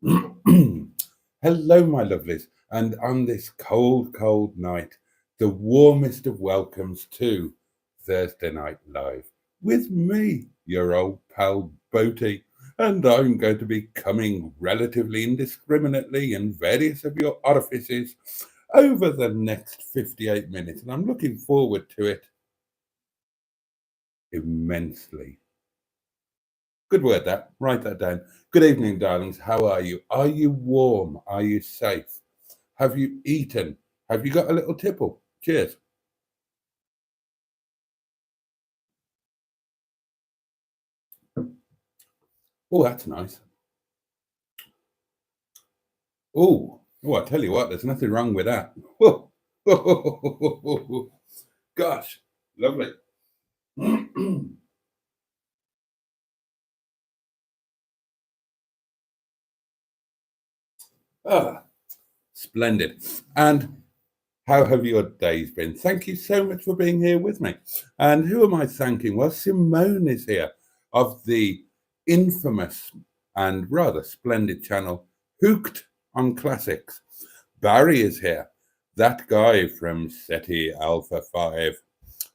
Hello, my lovelies, and on this cold, cold night, the warmest of welcomes to Thursday Night Live with me, your old pal Boaty, and I'm going to be coming relatively indiscriminately in various of your orifices over the next 58 minutes, and I'm looking forward to it immensely. Good word, that. Write that down. Good evening, darlings. How are you? Are you warm? Are you safe? Have you eaten? Have you got a little tipple? Cheers. Oh, that's nice. Oh, I tell you what, there's nothing wrong with that. Oh, gosh, lovely. Ah, splendid. And how have your days been? Thank you so much for being here with me. And who am I thanking? Well, Simone is here of the infamous and rather splendid channel Hooked on Classics. Barry is here, that guy from SETI Alpha 5.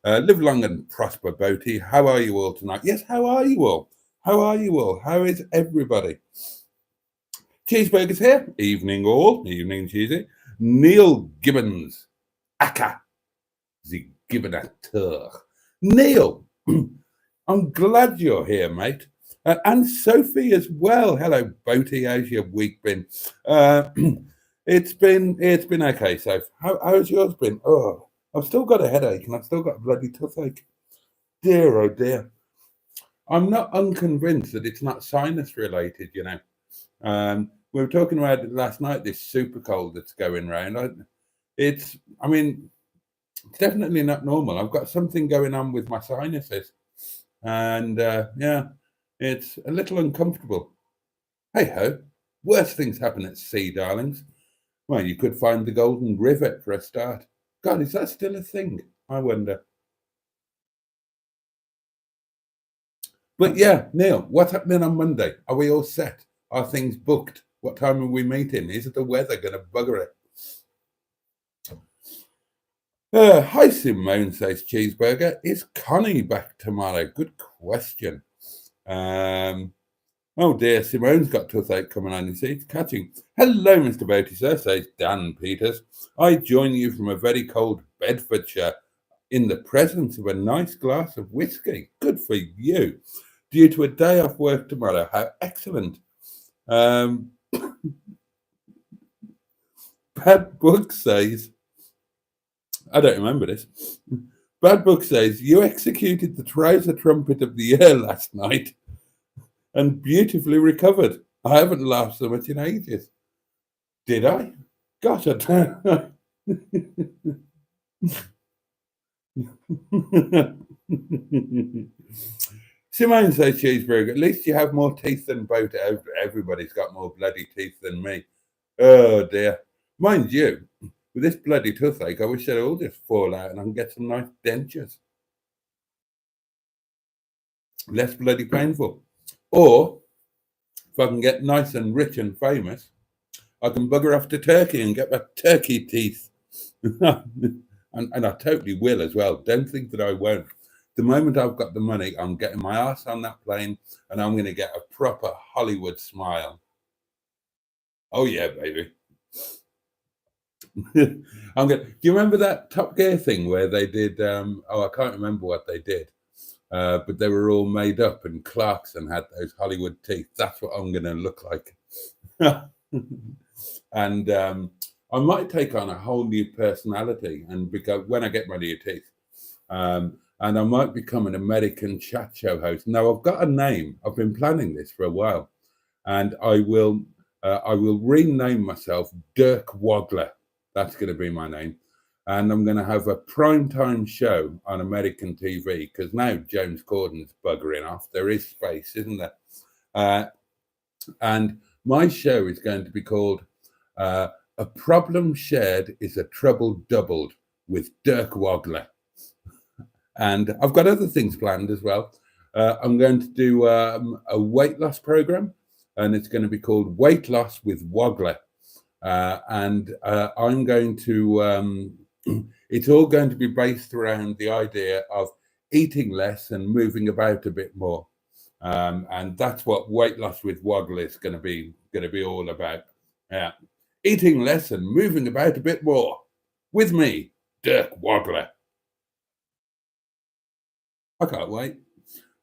Live long and prosper, Boaty. How are you all tonight? Yes, how are you all? How are you all? How is everybody? Cheeseburgers here. Evening all. Evening, Cheesy. Neil Gibbons. Aka. The Gibbonateur. Neil, I'm glad you're here, mate. And Sophie as well. Hello, Boaty. How's your week been? Uh, it's been okay, Soph. How's yours been? Oh, I've still got a headache and I've still got a bloody toothache. Dear, oh dear. I'm not unconvinced that it's not sinus related. We were talking about it last night. This super cold that's going round. I mean, it's definitely not normal. I've got something going on with my sinuses, and yeah, it's a little uncomfortable. Hey ho, worse things happen at sea, darlings. Well, you could find the Golden Rivet for a start. God, is that still a thing? I wonder. But yeah, Neil, what's happening on Monday? Are we all set? Are things booked? What time are we meeting? Is the weather going to bugger it? Hi, Simone, says Cheeseburger. Is Connie back tomorrow? Good question. Um, oh dear, Simone's got toothache coming on. You see, it's catching. Hello, Mr. Boaty, sir, says Dan Peters. I join you from a very cold Bedfordshire in the presence of a nice glass of whiskey. Good for you. Due to a day off work tomorrow. How excellent. Um, Bad Book says, I don't remember this. Bad Book says, you executed the trouser trumpet of the year last night and beautifully recovered. I haven't laughed so much in ages. Did I? Gosh, I don't. Simone says cheeseburger. At least you have more teeth than both. Everybody's got more bloody teeth than me. Oh dear. Mind you, with this bloody toothache, I wish they'd all just fall out and I can get some nice dentures. Less bloody painful. Or if I can get nice and rich and famous, I can bugger off to Turkey and get my turkey teeth. and I totally will as well. Don't think that I won't. The moment I've got the money, I'm getting my ass on that plane and I'm going to get a proper Hollywood smile. Oh, yeah, baby. Do you remember that Top Gear thing where they did? I can't remember what they did, but they were all made up and Clarkson had those Hollywood teeth. That's what I'm going to look like. And I might take on a whole new personality and because when I get my new teeth, and I might become an American chat show host. Now I've got a name. I've been planning this for a while, and I will rename myself Dirk Wagler. That's going to be my name, and I'm going to have a primetime show on American TV because now James Corden's buggering off. There is space, isn't there? And my show is going to be called A Problem Shared is a Trouble Doubled with Dirk Wagler. And I've got other things planned as well. I'm going to do a weight loss program. and it's going to be called Weight Loss with Woggler. And I'm going to, it's all going to be based around the idea of eating less and moving about a bit more. And that's what Weight Loss with Woggler is going to be all about. Yeah. Eating less and moving about a bit more. With me, Dirk Woggler. I can't wait.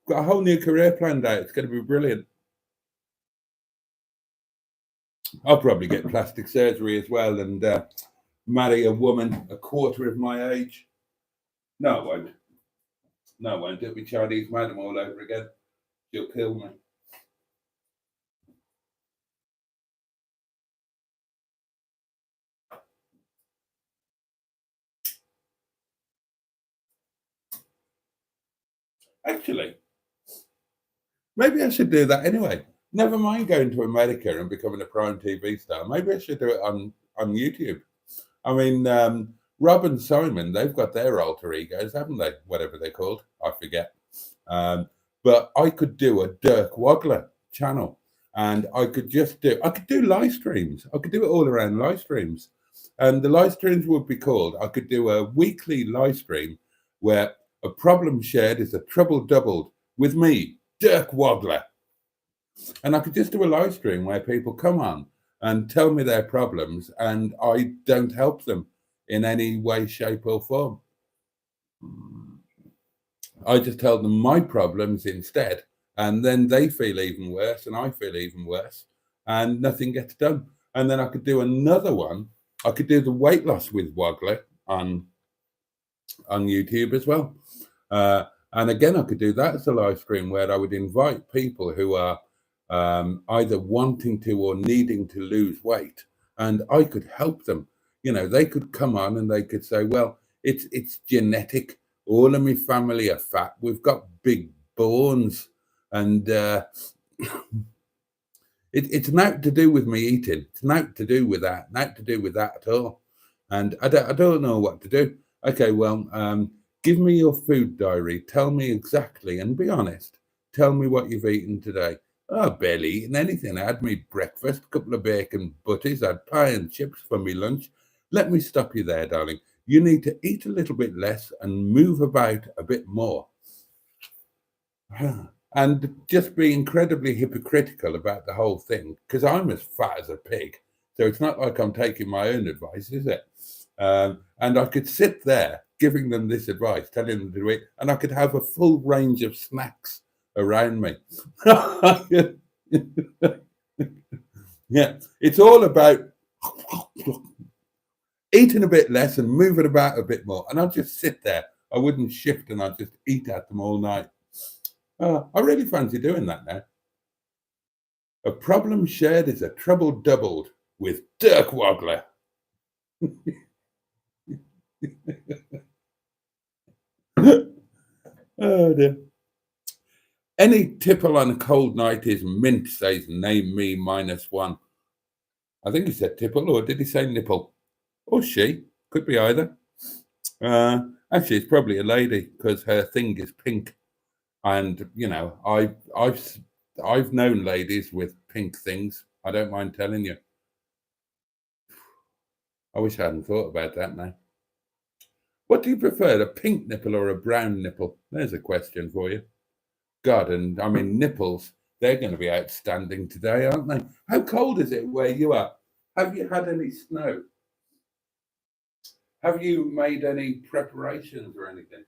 Got a whole new career planned out. It's going to be brilliant. I'll probably get plastic surgery as well and marry a woman a quarter of my age. No, I won't. No, I won't. It'll be Chinese madam all over again. She'll kill me. Actually, maybe I should do that anyway. Never mind going to America and becoming a prime TV star. Maybe I should do it on YouTube. I mean, Rob and Simon, they've got their alter egos, haven't they? Whatever they're called, I forget. But I could do a Dirk Woggler channel, and I could do live streams. I could do it all around live streams, and the live streams would be called. I could do a weekly live stream where a problem shared is a trouble doubled with me, Dirk Woggler, and I could just do a live stream where people come on and tell me their problems, and I don't help them in any way, shape, or form. I just tell them my problems instead, and then they feel even worse, and I feel even worse, and nothing gets done. And then I could do another one. I could do the weight loss with Woggler on YouTube as well. And again, I could do that as a live stream where I would invite people who are either wanting to or needing to lose weight, and I could help them. You know, they could come on and they could say, well, it's genetic. All of my family are fat. We've got big bones, and it's not to do with me eating. It's not to do with that. Not to do with that at all. And I don't know what to do. Okay, well, give me your food diary. Tell me exactly, and be honest. Tell me what you've eaten today. Oh, barely eaten anything. I had me breakfast, a couple of bacon butties. I had pie and chips for me lunch. Let me stop you there, darling. You need to eat a little bit less and move about a bit more. And just be incredibly hypocritical about the whole thing, because I'm as fat as a pig. So it's not like I'm taking my own advice, is it? And I could sit there giving them this advice, telling them to do it, and I could have a full range of snacks around me. Yeah, it's all about eating a bit less and moving about a bit more. And I'd just sit there. I wouldn't shift, and I'd just eat at them all night. I really fancy doing that now. A problem shared is a trouble doubled with Dirk Woggler. Oh dear. Any tipple on a cold night is mint, says name me -1. I think he said tipple, or did he say nipple? Or she. Could be either. Actually, it's probably a lady because her thing is pink. And you know, I've known ladies with pink things. I don't mind telling you. I wish I hadn't thought about that now. What do you prefer, a pink nipple or a brown nipple? There's a question for you. God, and I mean nipples, they're going to be outstanding today, aren't they? How cold is it where you are? Have you had any snow? Have you made any preparations or anything?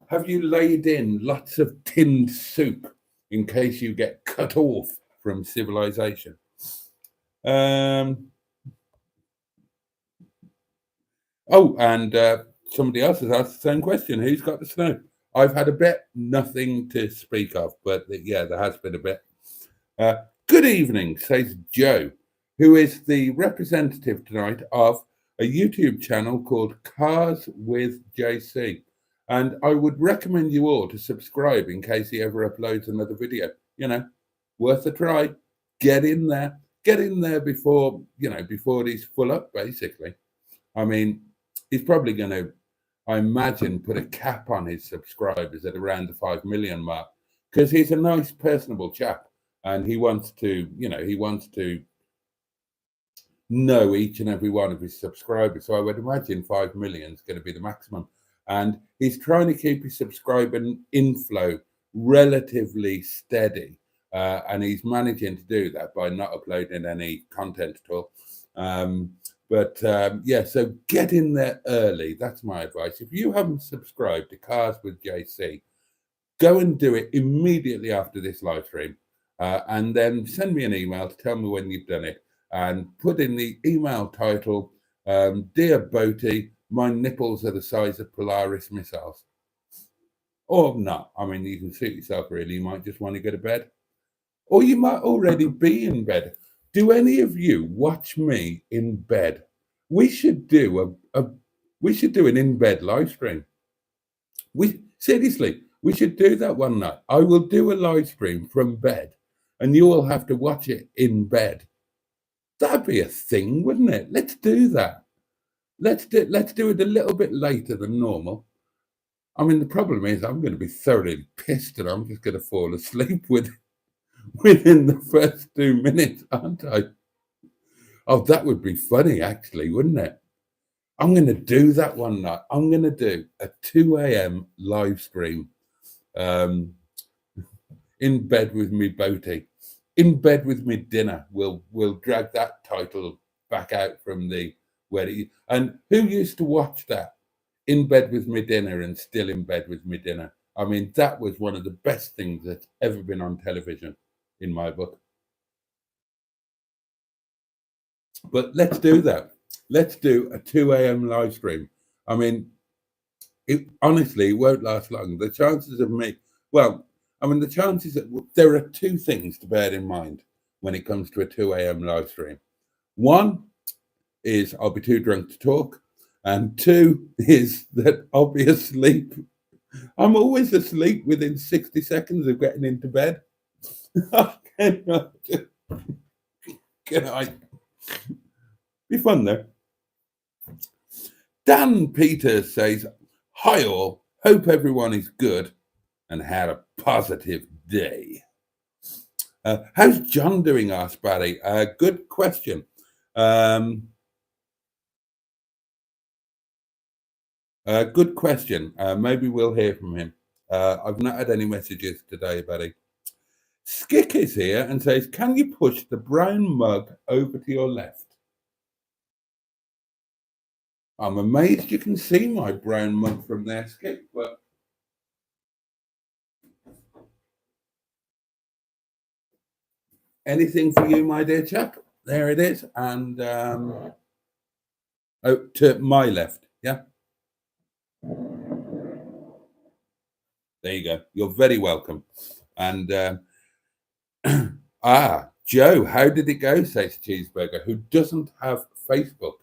Have you laid in lots of tinned soup in case you get cut off from civilization? Oh, and somebody else has asked the same question. Who's got the snow? I've had a bit, nothing to speak of, but yeah, there has been a bit. Good evening, says Joe, who is the representative tonight of a YouTube channel called Cars with JC. And I would recommend you all to subscribe in case he ever uploads another video. You know, worth a try. Get in there. Get in there before, you know, before he's full up, basically. I mean, he's probably going to I imagine, put a cap on his subscribers at around the 5 million mark, because he's a nice, personable chap, and he wants to, he wants to know each and every one of his subscribers. So I would imagine 5 million is going to be the maximum. And he's trying to keep his subscriber inflow relatively steady. And he's managing to do that by not uploading any content at all. Yeah, so get in there early. That's my advice. If you haven't subscribed to Cars with JC, go and do it immediately after this live stream. And then send me an email to tell me when you've done it. And put in the email title, Dear Boaty, my nipples are the size of Polaris missiles. Or not. I mean, you can suit yourself really. You might just want to go to bed. Or you might already be in bed. Do any of you watch me in bed? We should do we should do an in-bed live stream. Seriously, we should do that one night. I will do a live stream from bed, and you will have to watch it in bed. That'd be a thing, wouldn't it? Let's do that. Let's do it a little bit later than normal. I mean, the problem is I'm going to be thoroughly pissed, and I'm just going to fall asleep within the first 2 minutes, aren't I? Oh, that would be funny, actually, wouldn't it? I'm going to do that one night. I'm going to do a 2 a.m. live stream in bed with me, Boaty. In bed with me dinner. We'll drag that title back out from the wedding. And who used to watch that? In bed with me dinner and still in bed with me dinner. I mean, that was one of the best things that's ever been on television in my book. But let's do that. Let's do a 2 a.m. live stream. I mean, honestly, it won't last long. The chances of me, the chances that there are two things to bear in mind when it comes to a 2 a.m. live stream. One is I'll be too drunk to talk. And two is that I'll be asleep. I'm always asleep within 60 seconds of getting into bed. Good night. Be fun though. Dan Peters says, hi all, hope everyone is good and had a positive day. How's John doing, asked Barry? Good question. Good question. Maybe we'll hear from him. I've not had any messages today, Barry. Skick is here and says, can you push the brown mug over to your left? I'm amazed you can see my brown mug from there, Skick, but anything for you, my dear chap. There it is. And to my left, yeah? There you go. You're very welcome. And Joe, how did it go, says Cheeseburger, who doesn't have Facebook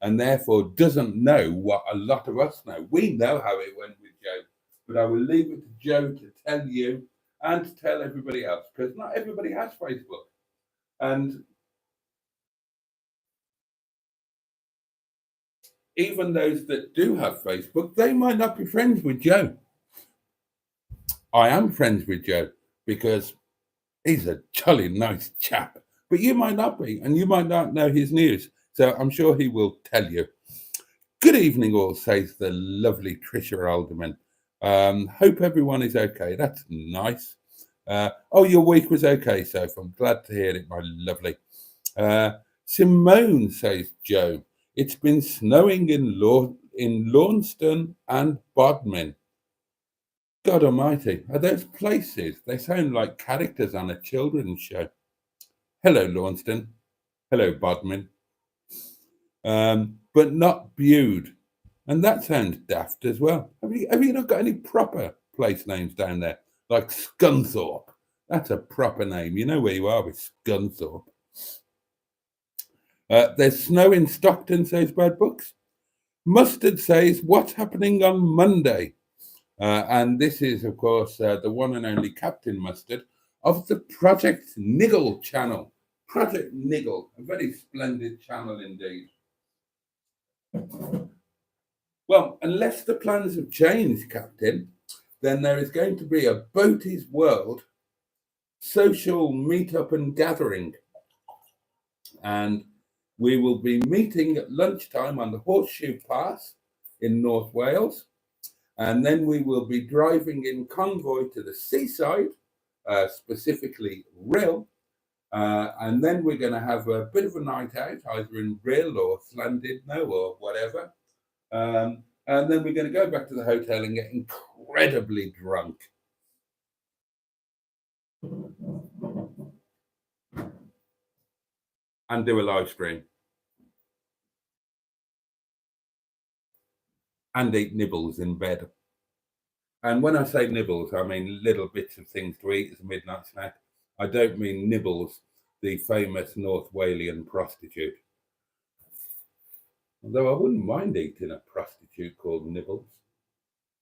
and therefore doesn't know what a lot of us know. We know how it went with Joe, but I will leave it to Joe to tell you and to tell everybody else, because not everybody has Facebook. And even those that do have Facebook, they might not be friends with Joe. I am friends with Joe because he's a jolly nice chap, but you might not be, and you might not know his news. So I'm sure he will tell you. Good evening, all, says the lovely Trisha Alderman. Hope everyone is okay. That's nice. Your week was okay, Soph. I'm glad to hear it, my lovely. Simone, says Joe. It's been snowing in Launceston and Bodmin. God almighty, are those places? They sound like characters on a children's show. Hello, Launceston. Hello, Bodmin. But not Bude. And that sounds daft as well. Have you not got any proper place names down there? Like Scunthorpe. That's a proper name. You know where you are with Scunthorpe. There's snow in Stockton, says Bad Books. Mustard says, what's happening on Monday? And this is, of course, the one and only Captain Mustard of the Project Niggle channel. Project Niggle, a very splendid channel indeed. Well, unless the plans have changed, Captain, then there is going to be a Boaty's World social meetup and gathering. And we will be meeting at lunchtime on the Horseshoe Pass in North Wales. And then we will be driving in convoy to the seaside, specifically Rhyl. And then we're going to have a bit of a night out, either in Rhyl or Llandudno or whatever. And then we're going to go back to the hotel and get incredibly drunk. And do a live stream. And eat nibbles in bed. And when I say nibbles, I mean little bits of things to eat as a midnight snack. I don't mean Nibbles, the famous North Walian prostitute. Although I wouldn't mind eating a prostitute called Nibbles.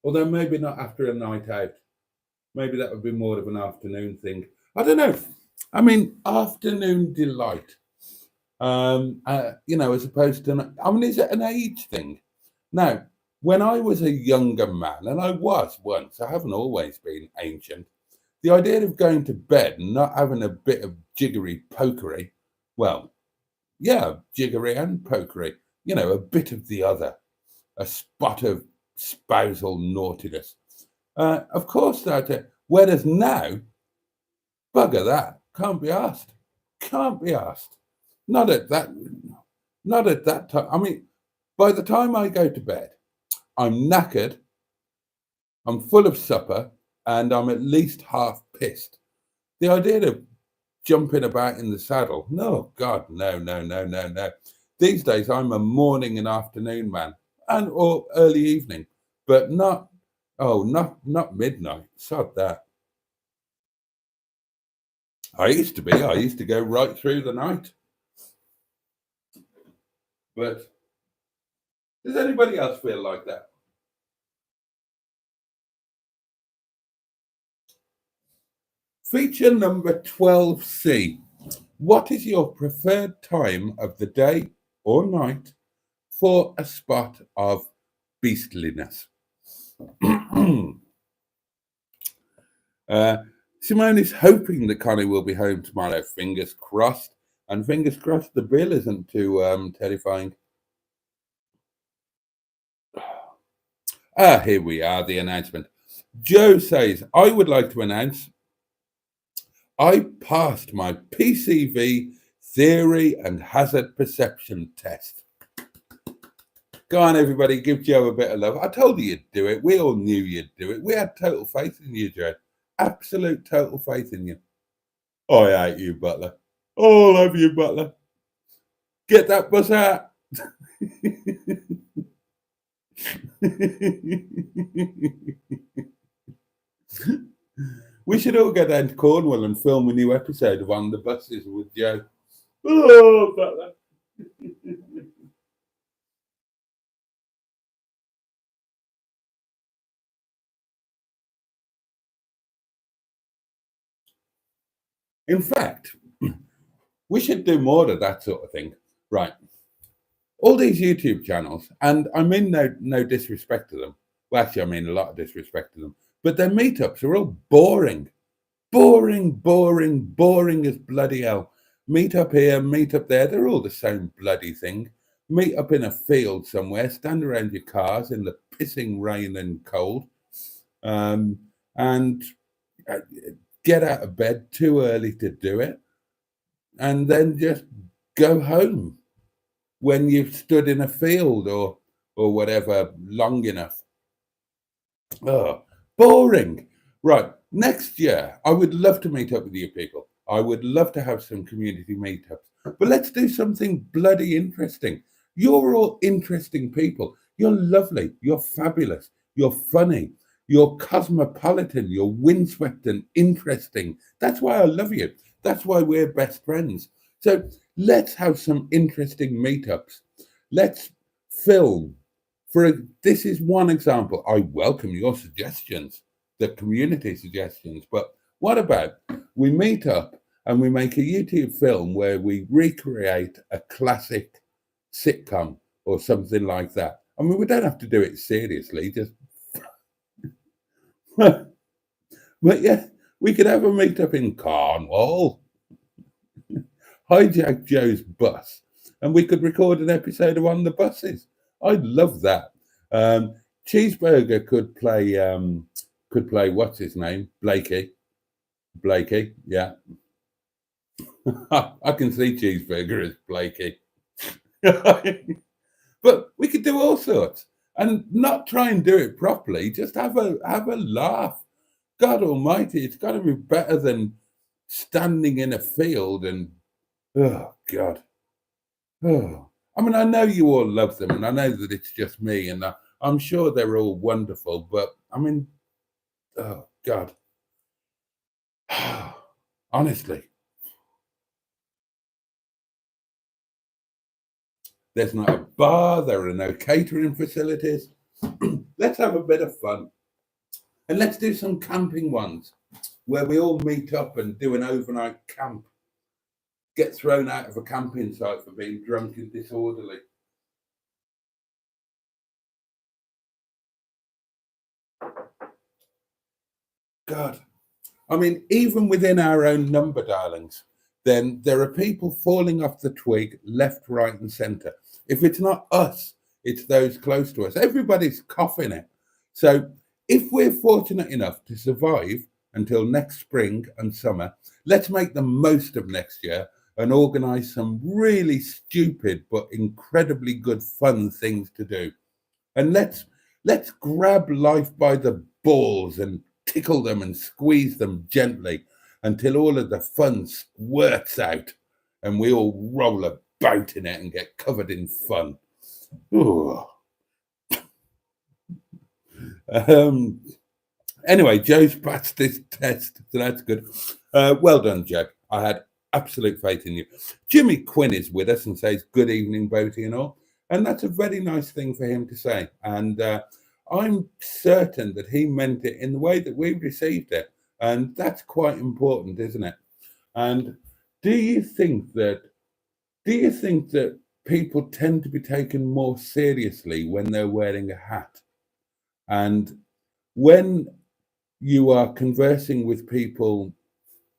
Although maybe not after a night out. Maybe that would be more of an afternoon thing. I don't know. I mean, afternoon delight. As opposed to, is it an age thing? Now, when I was a younger man, and I was once, I haven't always been ancient, the idea of going to bed and not having a bit of jiggery pokery, well, yeah, jiggery and pokery, a bit of the other, a spot of spousal naughtiness. Of course, whereas now, bugger that, can't be asked. Can't be asked. Not at that time. I mean, by the time I go to bed, I'm knackered, I'm full of supper, and I'm at least half pissed. The idea of jumping about in the saddle, no, God, no. These days, I'm a morning and afternoon man, or early evening, but not midnight. Sod that. I used to go right through the night. But does anybody else feel like that? Feature number 12C. What is your preferred time of the day or night for a spot of beastliness? Simone is hoping that Connie will be home tomorrow. Fingers crossed. And fingers crossed the bill isn't too terrifying. Here we are, the announcement. Joe says, I would like to announce I passed my PCV theory and hazard perception test. Go on, everybody, give Joe a bit of love. I told you you'd do it. We all knew you'd do it. We had total faith in you, Joe. Absolute total faith in you. I hate you, Butler. Oh, I love you, Butler. Get that bus out. We should all go down to Cornwall and film a new episode of On the Buses with Joe. Oh, Butler. In fact, we should do more of that sort of thing. Right. All these YouTube channels, and I mean no disrespect to them. Well, actually, I mean a lot of disrespect to them. But their meetups are all boring. Boring as bloody hell. Meet up here, meet up there. They're all the same bloody thing. Meet up in a field somewhere, stand around your cars in the pissing rain and cold, and get out of bed too early to do it, and then just go home when you've stood in a field or whatever long enough. Oh, boring. Right. Next year, I would love to meet up with you people. I would love to have some community meetups. But let's do something bloody interesting. You're all interesting people. You're lovely. You're fabulous. You're funny. You're cosmopolitan. You're windswept and interesting. That's why I love you. That's why we're best friends. So let's have some interesting meetups. Let's film. This is one example. I welcome your suggestions, the community suggestions. But what about we meet up and we make a YouTube film where we recreate a classic sitcom or something like that? I mean, we don't have to do it seriously, just but yeah, we could have a meet up in Cornwall, hijack Joe's bus, and we could record an episode of On the Buses. I'd love that. Cheeseburger could play what's his name? Blakey. Blakey, yeah. I can see Cheeseburger as Blakey. But we could do all sorts and not try and do it properly, just have a laugh. God almighty, it's gotta be better than standing in a field and oh God. Oh. I mean, I know you all love them, and I know that it's just me, and I'm sure they're all wonderful, but I mean, oh God. Honestly, there's not a bar, there are no catering facilities. Let's have a bit of fun. And let's do some camping ones where we all meet up and do an overnight camp. Get thrown out of a camping site for being drunk and disorderly. God. I mean, even within our own number, darlings, then there are people falling off the twig left, right, and centre. If it's not us, it's those close to us. Everybody's coughing it. So if we're fortunate enough to survive until next spring and summer, let's make the most of next year and organise some really stupid but incredibly good fun things to do. And let's grab life by the balls and tickle them and squeeze them gently until all of the fun squirts out and we all roll about in it and get covered in fun. Ooh. Anyway, Joe's passed this test, so that's good. Well done, Joe. I had absolute faith in you. Jimmy Quinn is with us and says, good evening, Boaty and all. And that's a very nice thing for him to say. And I'm certain that he meant it in the way that we received it. And that's quite important, isn't it? And do you think that people tend to be taken more seriously when they're wearing a hat? And when you are conversing with people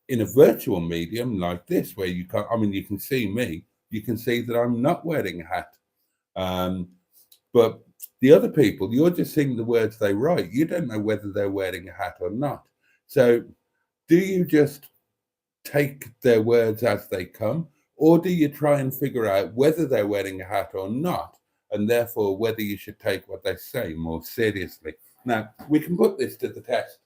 in a virtual medium like this, where you can't, I mean, you can see me, you can see that I'm not wearing a hat. But the other people, you're just seeing the words they write. You don't know whether they're wearing a hat or not. So do you just take their words as they come, or do you try and figure out whether they're wearing a hat or not, and therefore whether you should take what they say more seriously? Now, we can put this to the test.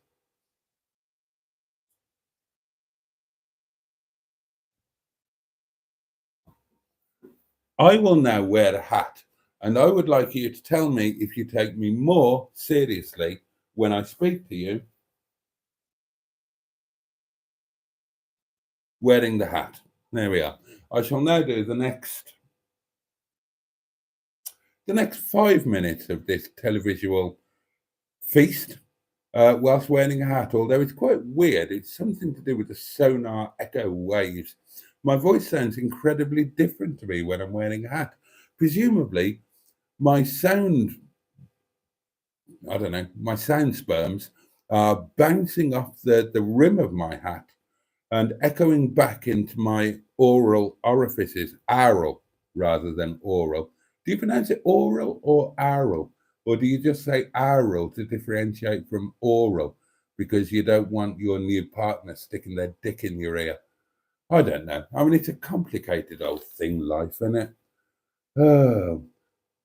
I will now wear a hat, and I would like you to tell me if you take me more seriously when I speak to you wearing the hat. There we are. I shall now do the next 5 minutes of this televisual feast whilst wearing a hat, although it's quite weird. It's something to do with the sonar echo waves. My voice sounds incredibly different to me when I'm wearing a hat. Presumably, my sound, I don't know, my sound sperms are bouncing off the rim of my hat and echoing back into my oral orifices, aural rather than oral. Do you pronounce it oral or aural? Or do you just say aural to differentiate from oral because you don't want your new partner sticking their dick in your ear? I don't know. I mean, it's a complicated old thing, life, isn't it? Oh.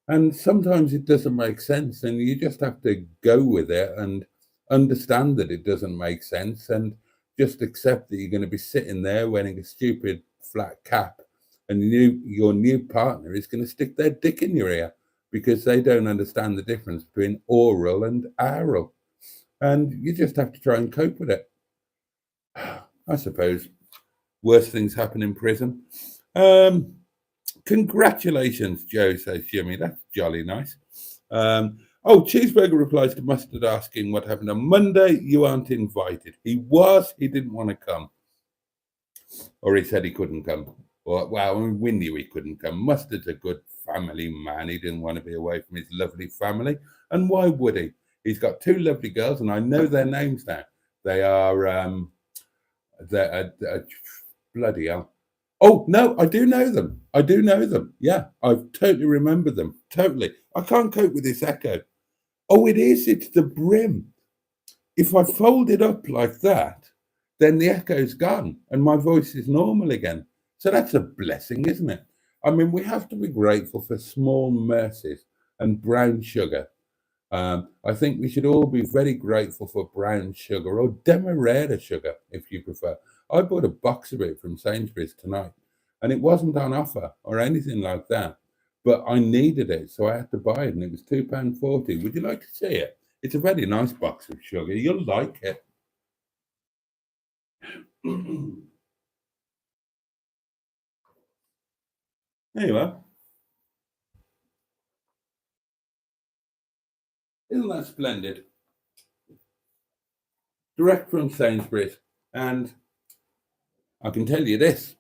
And sometimes it doesn't make sense, and you just have to go with it and understand that it doesn't make sense and just accept that you're going to be sitting there wearing a stupid flat cap and your new partner is going to stick their dick in your ear because they don't understand the difference between oral and aural. And you just have to try and cope with it. I suppose worse things happen in prison. Congratulations, Joe, says Jimmy. That's jolly nice. Cheeseburger replies to Mustard asking what happened on Monday. You aren't invited. He didn't want to come. Or he said he couldn't come. Or, well, we knew he couldn't come. Mustard's a good family man. He didn't want to be away from his lovely family. And why would he? He's got two lovely girls, and I know their names now. They are, bloody hell. Oh, no, I do know them. I do know them. Yeah, I totally remember them. Totally. I can't cope with this echo. Oh, it is. It's the brim. If I fold it up like that, then the echo's gone and my voice is normal again. So that's a blessing, isn't it? I mean, we have to be grateful for small mercies and brown sugar. I think we should all be very grateful for brown sugar or demerara sugar, if you prefer. I bought a box of it from Sainsbury's tonight, and it wasn't on offer or anything like that. But I needed it, so I had to buy it, and it was £2.40. Would you like to see it? It's a very nice box of sugar. You'll like it. There you are. Isn't that splendid? Direct from Sainsbury's. And I can tell you this,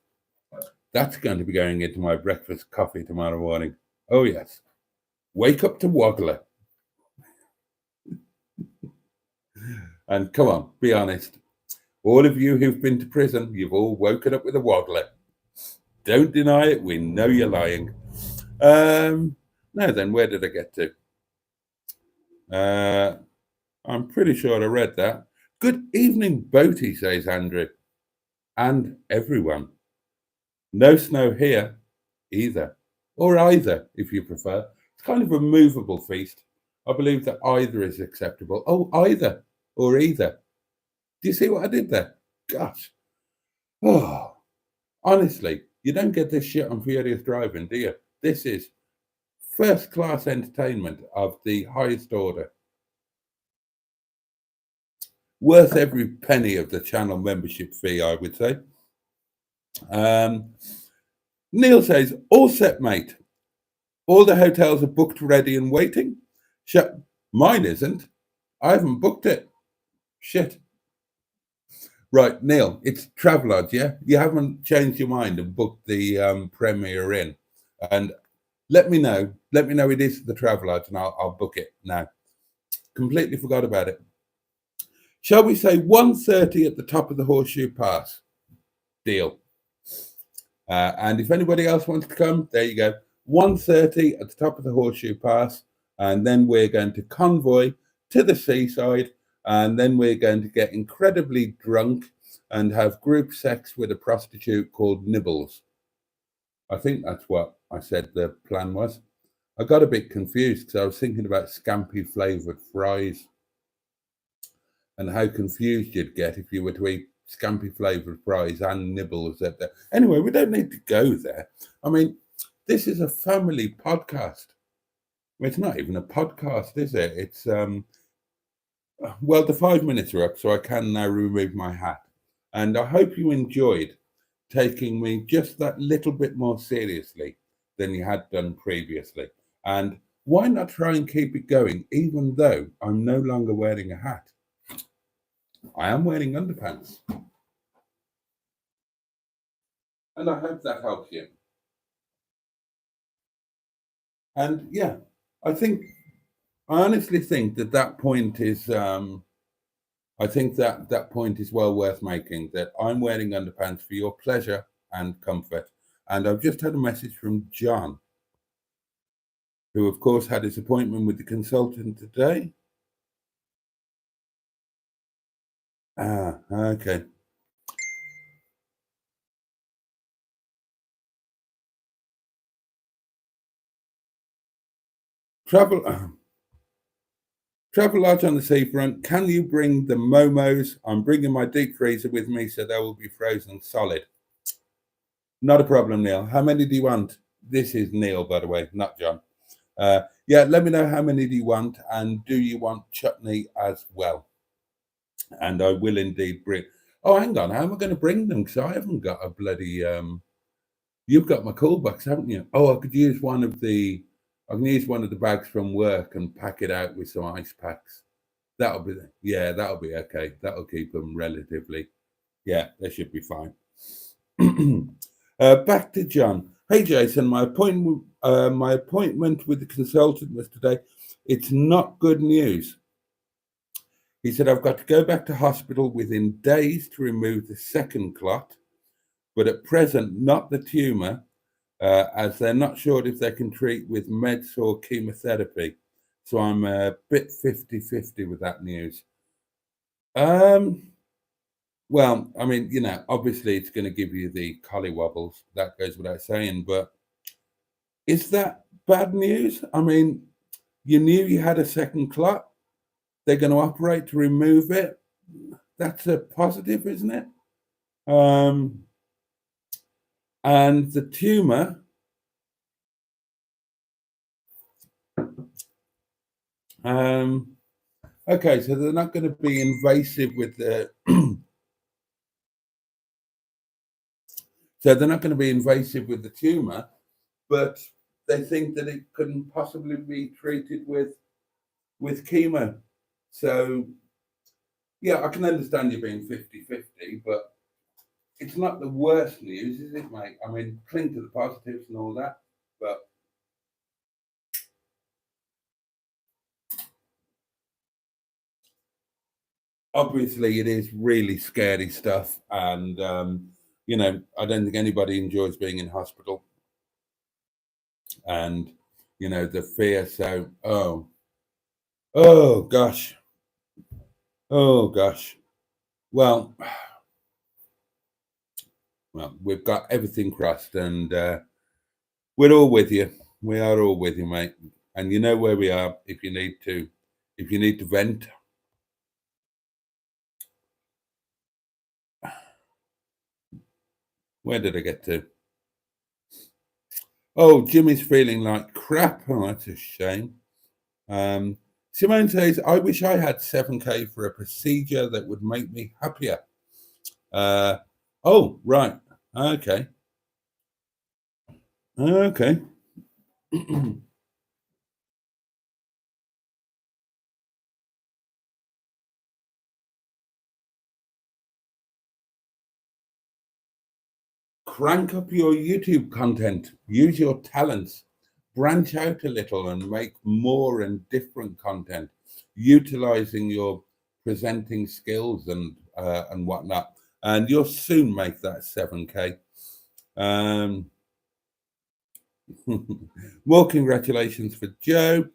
that's going to be going into my breakfast coffee tomorrow morning. Oh, yes. Wake up to Woggler. And come on, be honest. All of you who've been to prison, you've all woken up with a Woggler. Don't deny it. We know you're lying. Now then, where did I get to? I'm pretty sure I read that. Good evening, Boaty, says Andrew. And everyone. No snow here either. Or either, if you prefer. It's kind of a movable feast. I believe that either is acceptable. Oh, either or either. Do you see what I did there? Gosh. Oh, honestly, you don't get this shit on Furious Driving, do you? This is first class entertainment of the highest order. Worth every penny of the channel membership fee, I would say. Neil says, all set, mate. All the hotels are booked, ready and waiting. Mine isn't. I haven't booked it. Shit. Right, Neil, it's Travelodge, yeah? You haven't changed your mind and booked the Premier Inn. And let me know. Let me know it is the Travelodge and I'll book it now. Completely forgot about it. Shall we say 1:30 at the top of the Horseshoe Pass? Deal. And if anybody else wants to come, there you go. 1:30 at the top of the Horseshoe Pass. And then we're going to convoy to the seaside. And then we're going to get incredibly drunk and have group sex with a prostitute called Nibbles. I think that's what I said the plan was. I got a bit confused because I was thinking about scampi flavoured fries and how confused you'd get if you were to eat scampi flavoured fries and Nibbles at there. Anyway, we don't need to go there. I mean, this is a family podcast. It's not even a podcast, is it? It's well, the 5 minutes are up, so I can now remove my hat. And I hope you enjoyed taking me just that little bit more seriously than you had done previously. And why not try and keep it going, even though I'm no longer wearing a hat? I am wearing underpants. And I hope that helps you. And yeah, I honestly think that point is, I think that point is well worth making, that I'm wearing underpants for your pleasure and comfort. And I've just had a message from John, who of course had his appointment with the consultant today. Ah, okay. Travel large on the seafront. Can you bring the momos? I'm bringing my deep freezer with me, so they will be frozen solid. Not a problem, Neil. How many do you want? This is Neil, by the way, not John. Yeah, let me know how many do you want, and do you want chutney as well? And I will indeed bring. Oh, hang on. How am I going to bring them? Because I haven't got a bloody. You've got my cool box, haven't you? Oh, I could use one of the. I can use one of the bags from work and pack it out with some ice packs. That'll be okay. That'll keep them relatively. Yeah, they should be fine. Back to John. Hey Jason, my appointment with the consultant was today. It's not good news. He said I've got to go back to hospital within days to remove the second clot, but at present not the tumour, as they're not sure if they can treat with meds or chemotherapy. So I'm a bit 50-50 with that news. Well, I mean, obviously it's going to give you the collywobbles. That goes without saying, but is that bad news? I mean, you knew you had a second clot. They're going to operate to remove it. That's a positive, isn't it? And the tumor, okay, so they're not going to be invasive with the so they're not going to be invasive with the tumor, but they think that it couldn't possibly be treated with chemo. So yeah, I can understand you being 50-50, but it's not the worst news, is it, mate? I mean, cling to the positives and all that, but obviously it is really scary stuff. And, I don't think anybody enjoys being in hospital. And, the fear. So, oh gosh. Oh gosh. Well, we've got everything crossed, and we're all with you. We are all with you, mate. And you know where we are if you need to vent. Where did I get to? Oh, Jimmy's feeling like crap. Oh, that's a shame. Simone says, I wish I had 7K for a procedure that would make me happier. Oh, right. Okay. Okay. Crank up your YouTube content, use your talents, branch out a little and make more and different content, utilizing your presenting skills and whatnot. And you'll soon make that 7K. More congratulations for Joe.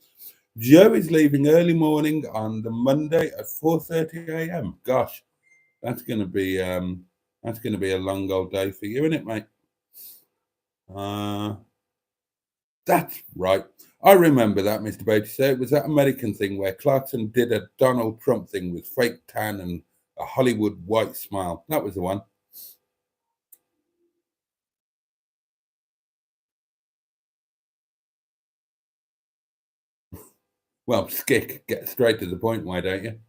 Joe is leaving early morning on the Monday at 4:30 a.m. Gosh, that's going to be a long old day for you, isn't it, mate? That's right. I remember that, Mr. Boaty. So it was that American thing where Clarkson did a Donald Trump thing with fake tan and a Hollywood white smile. That was the one. Well, skick, get straight to the point, why don't you?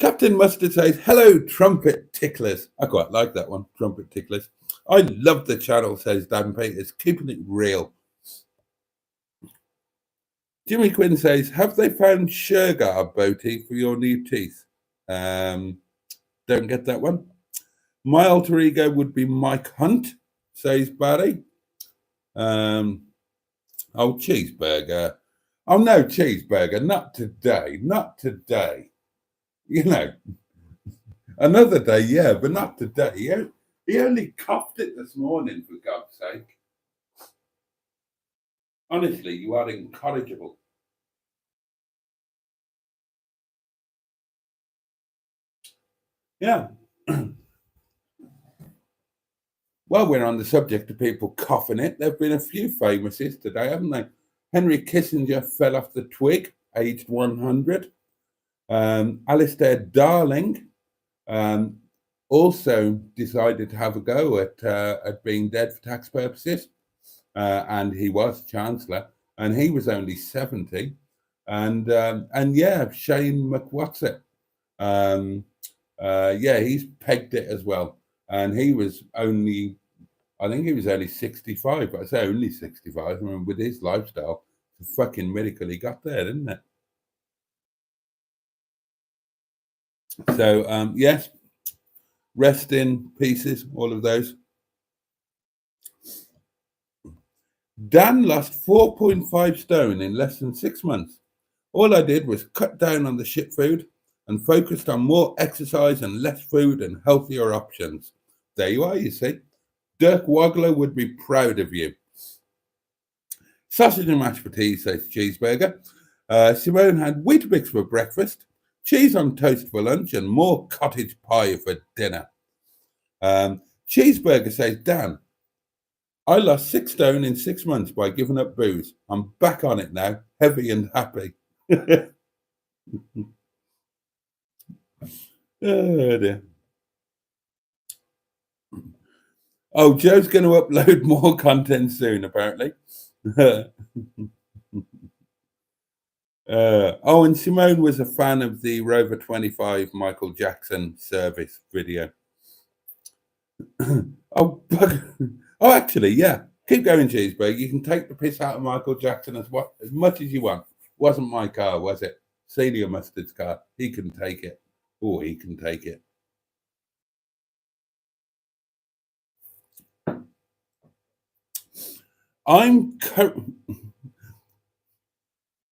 Captain Mustard says, hello, trumpet ticklers. I quite like that one, trumpet ticklers. I love the channel, says Dan Peters, keeping it real. Jimmy Quinn says, have they found Shergar, Boaty, for your new teeth? Don't get that one. My alter ego would be Mike Hunt, says Barry. Oh, cheeseburger. Oh, no, cheeseburger. Not today. Not today. Another day, yeah, but not today. He only coughed it this morning, for God's sake. Honestly, you are incorrigible. Yeah. Well, we're on the subject of people coughing it. There have been a few famouses today, haven't they? Henry Kissinger fell off the twig, aged 100. Alistair Darling also decided to have a go at being dead for tax purposes, and he was Chancellor, and he was only 70. And yeah, Shane McWhatsit, yeah, he's pegged it as well, and he was only, I think he was only 65. But I say only 65. I mean, with his lifestyle, it's a fucking miracle he got there, isn't it? So yes, rest in pieces, all of those. Dan lost 4.5 stone in less than 6 months. All I did was cut down on the shit food and focused on more exercise and less food and healthier options. There you are, you see. Dirk Wagler would be proud of you. Sausage and mashed potatoes, says Cheeseburger. Simone had Weetabix for breakfast, cheese on toast for lunch, and more cottage pie for dinner. Cheeseburger says, Dan, I lost 6 stone in 6 months by giving up booze. I'm back on it now, heavy and happy. Oh, dear. Oh, Joe's going to upload more content soon, apparently. And Simone was a fan of the Rover 25 Michael Jackson service video. Actually, yeah. Keep going, Cheeseburger. You can take the piss out of Michael Jackson as much as you want. Wasn't my car, was it? Celia Mustard's car. He can take it. Oh, he can take it.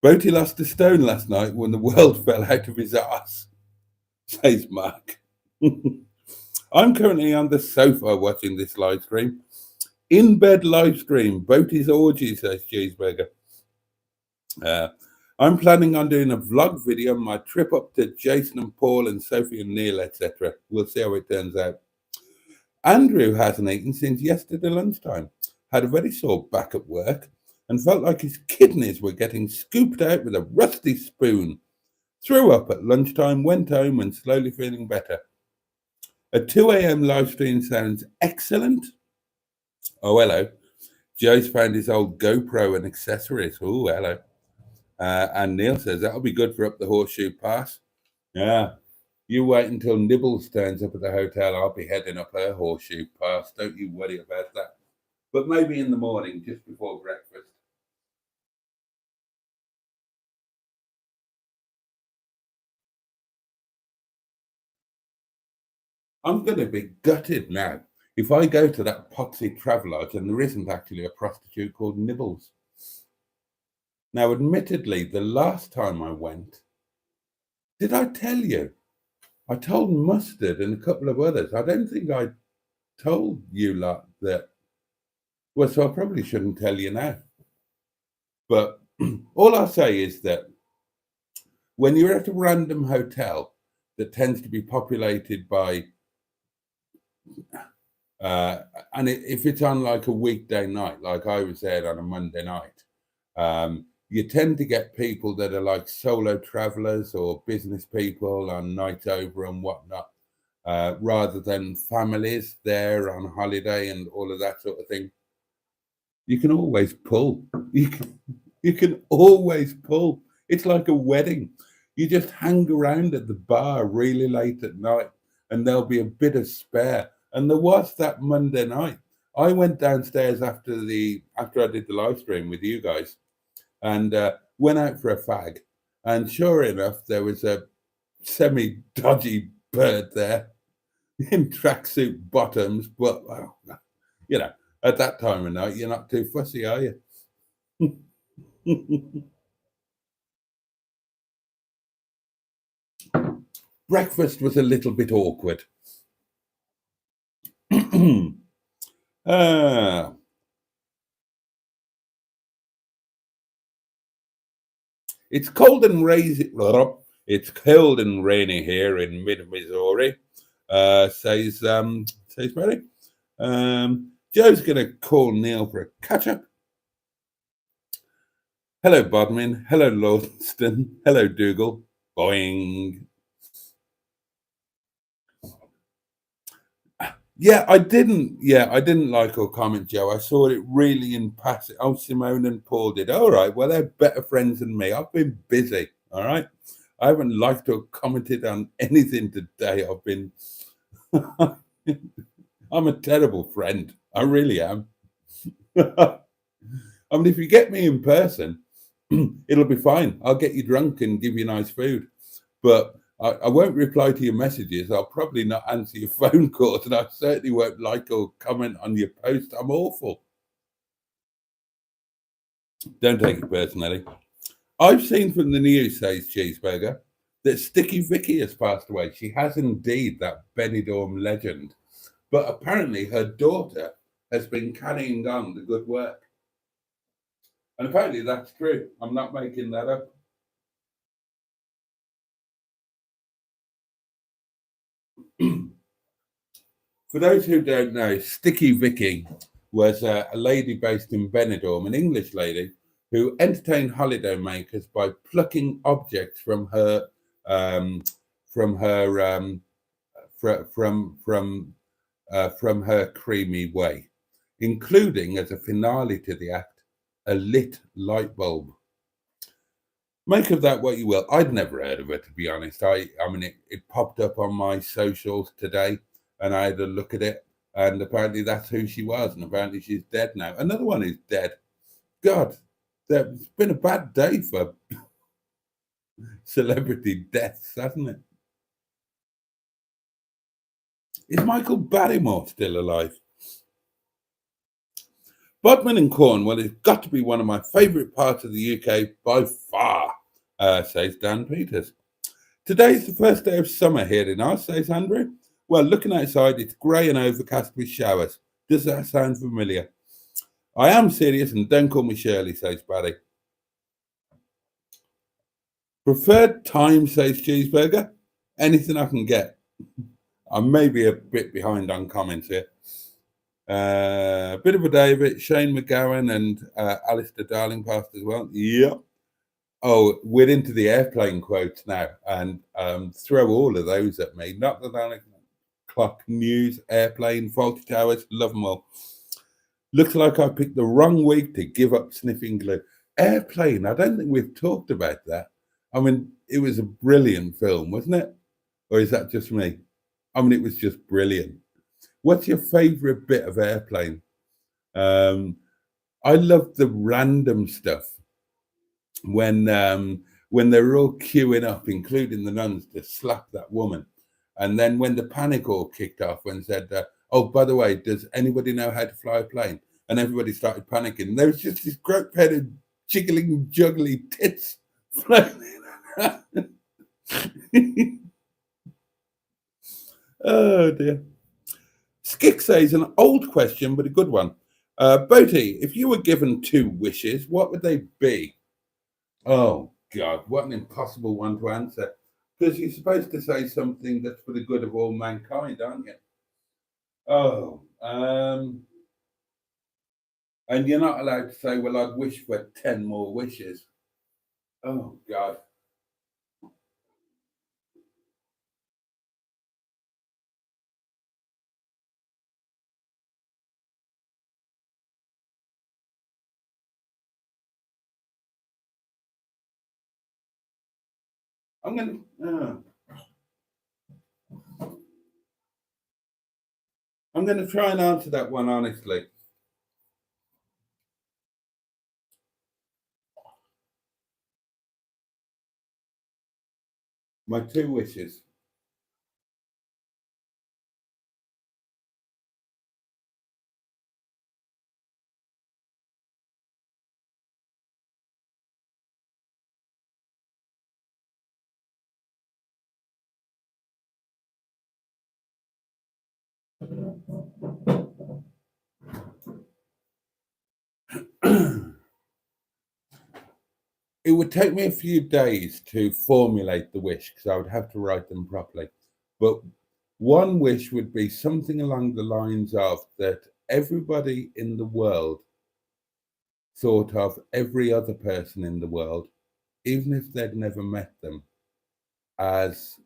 Boaty lost a stone last night when the world fell out of his ass, says Mark. I'm currently on the sofa watching this live stream. In bed live stream, Boaty's orgy, says Cheeseburger. I'm planning on doing a vlog video on my trip up to Jason and Paul and Sophie and Neil, etc. We'll see how it turns out. Andrew hasn't eaten since yesterday lunchtime. Had a very sore back at work and felt like his kidneys were getting scooped out with a rusty spoon. Threw up at lunchtime, went home and slowly feeling better. A 2 a.m. live stream sounds excellent. Oh, hello. Joe's found his old GoPro and accessories. Oh, hello. And Neil says, that'll be good for up the horseshoe pass. Yeah. You wait until Nibbles turns up at the hotel. I'll be heading up her horseshoe pass. Don't you worry about that. But maybe in the morning, just before breakfast. I'm going to be gutted now if I go to that poxy Travelodge and there isn't actually a prostitute called Nibbles. Now, admittedly, the last time I went, did I tell you? I told Mustard and a couple of others. I don't think I told you lot that. Well, so I probably shouldn't tell you now. But all I'll say is that when you're at a random hotel that tends to be populated by, and if it's on like a weekday night, like I was there on a Monday night, you tend to get people that are like solo travelers or business people on nights over and whatnot, rather than families there on holiday and all of that sort of thing. You can always pull. You can always pull. It's like a wedding. You just hang around at the bar really late at night and there'll be a bit of spare. And there was that Monday night. I went downstairs after I did the live stream with you guys and went out for a fag. And sure enough, there was a semi-dodgy bird there in tracksuit bottoms. But, well, you know, at that time of night, you're not too fussy, are you? Breakfast was a little bit awkward. It's cold and rainy. It's cold and rainy here in mid-Missouri, says Mary. Joe's going to call Neil for a catch-up. Hello, Bodmin. Hello, Lawston. Hello, Dougal. Boing. Yeah, I didn't like or comment, Joe. I saw it really in passing. Oh, Simone and Paul did. All right. Well, they're better friends than me. I've been busy. All right. I haven't liked or commented on anything today. I've been. I'm a terrible friend. I really am. I mean, if you get me in person, it'll be fine. I'll get you drunk and give you nice food. But I won't reply to your messages. I'll probably not answer your phone calls, and I certainly won't like or comment on your post. I'm awful. Don't take it personally. I've seen from the news, says Cheeseburger, that Sticky Vicky has passed away. She has indeed, that Benidorm legend. But apparently her daughter has been carrying on the good work. And apparently that's true. I'm not making that up. For those who don't know, Sticky Vicky was a lady based in Benidorm, an English lady who entertained holidaymakers by plucking objects um, from her from her creamy way, including as a finale to the act a lit light bulb. Make of that what you will. I'd never heard of her, to be honest. I mean, it popped up on my socials today, and I had a look at it, and apparently that's who she was, and apparently she's dead now. Another one is dead. God, it's been a bad day for celebrity deaths, hasn't it? Is Michael Barrymore still alive? Bodmin and Cornwall has got to be one of my favourite parts of the UK by far, says Dan Peters. Today's the first day of summer here in Oz, says Andrew. Well, looking outside, it's grey and overcast with showers. Does that sound familiar? I am serious, and don't call me Shirley, says Barry. Preferred time, says Cheeseburger. Anything I can get. I may be a bit behind on comments here. Bit of a day of it. Shane McGowan and Alistair Darling passed as well. Yep. Oh, we're into the airplane quotes now, and throw all of those at me. Not the Darling clock, news, airplane, faulty towers, love them all. Looks like I picked the wrong week to give up sniffing glue. Airplane, I don't think we've talked about that. I mean, it was a brilliant film, wasn't it? Or is that just me? I mean, it was just brilliant. What's your favourite bit of Airplane? I love the random stuff when they were all queuing up, including the nuns, to slap that woman, and then when the panic all kicked off and said, "Oh, by the way, does anybody know how to fly a plane?" and everybody started panicking. There was just this great pair of jiggling, juggly tits floating around. Oh dear. Skick says an old question, but a good one. Boaty, if you were given two wishes, what would they be? Oh, God, what an impossible one to answer. Because you're supposed to say something that's for the good of all mankind, aren't you? Oh, and you're not allowed to say, well, I'd wish for 10 more wishes. Oh, God. I'm going to. I'm going to try and answer that one honestly. My two wishes. It would take me a few days to formulate the wish because I would have to write them properly. But one wish would be something along the lines of that everybody in the world thought of every other person in the world, even if they'd never met them, as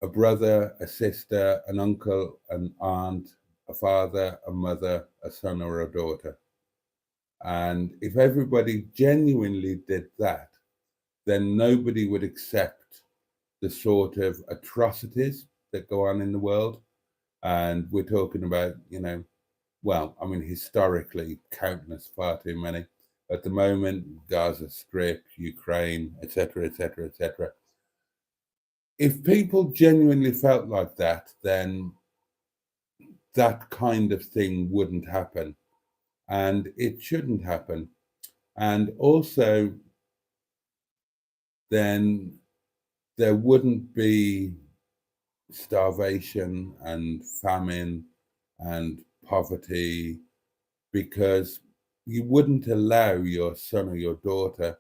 a brother, a sister, an uncle, an aunt, a father, a mother, a son, or a daughter. And if everybody genuinely did that, then nobody would accept the sort of atrocities that go on in the world. And we're talking about, well, I mean, historically, countless, far too many. At the moment, Gaza Strip, Ukraine, etc., etc., etc. if people genuinely felt like that, then that kind of thing wouldn't happen, and it shouldn't happen. And also, then there wouldn't be starvation and famine and poverty, because you wouldn't allow your son or your daughter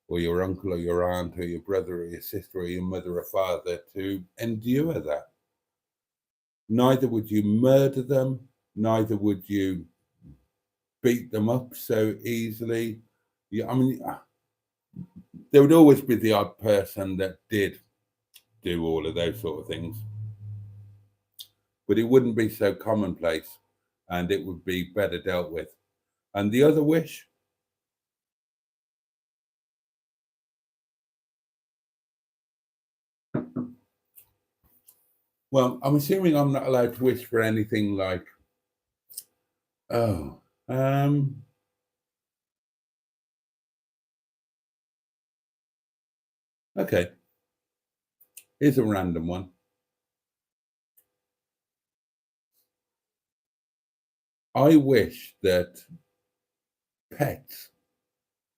or your uncle or your aunt or your brother or your sister or your mother or father to endure that. Neither would you murder them, neither would you beat them up so easily. Yeah, I mean, there would always be the odd person that did do all of those sort of things, but it wouldn't be so commonplace, and it would be better dealt with. And the other wish, well, I'm assuming I'm not allowed to wish for anything like, oh, okay, here's a random one. I wish that pets,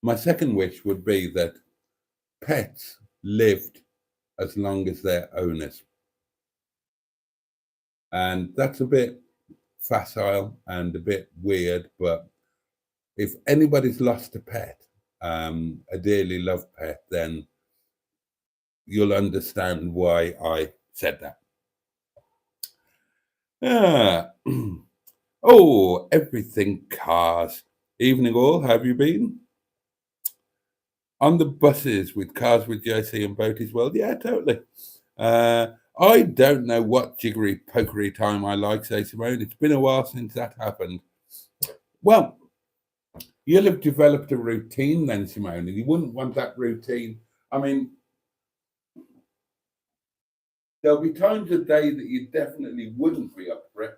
my second wish would be that pets lived as long as their owners. And that's a bit facile and a bit weird, but if anybody's lost a pet, a dearly loved pet, then you'll understand why I said that. Ah. Oh, everything cars. Evening all, have you been? On the buses with Cars with JC and Boaty's World? Yeah, totally. I don't know what jiggery pokery time I like, say Simone. It's been a while since that happened. Well, you'll have developed a routine then, Simone, and you wouldn't want that routine. I mean, there'll be times a day that you definitely wouldn't be up for it.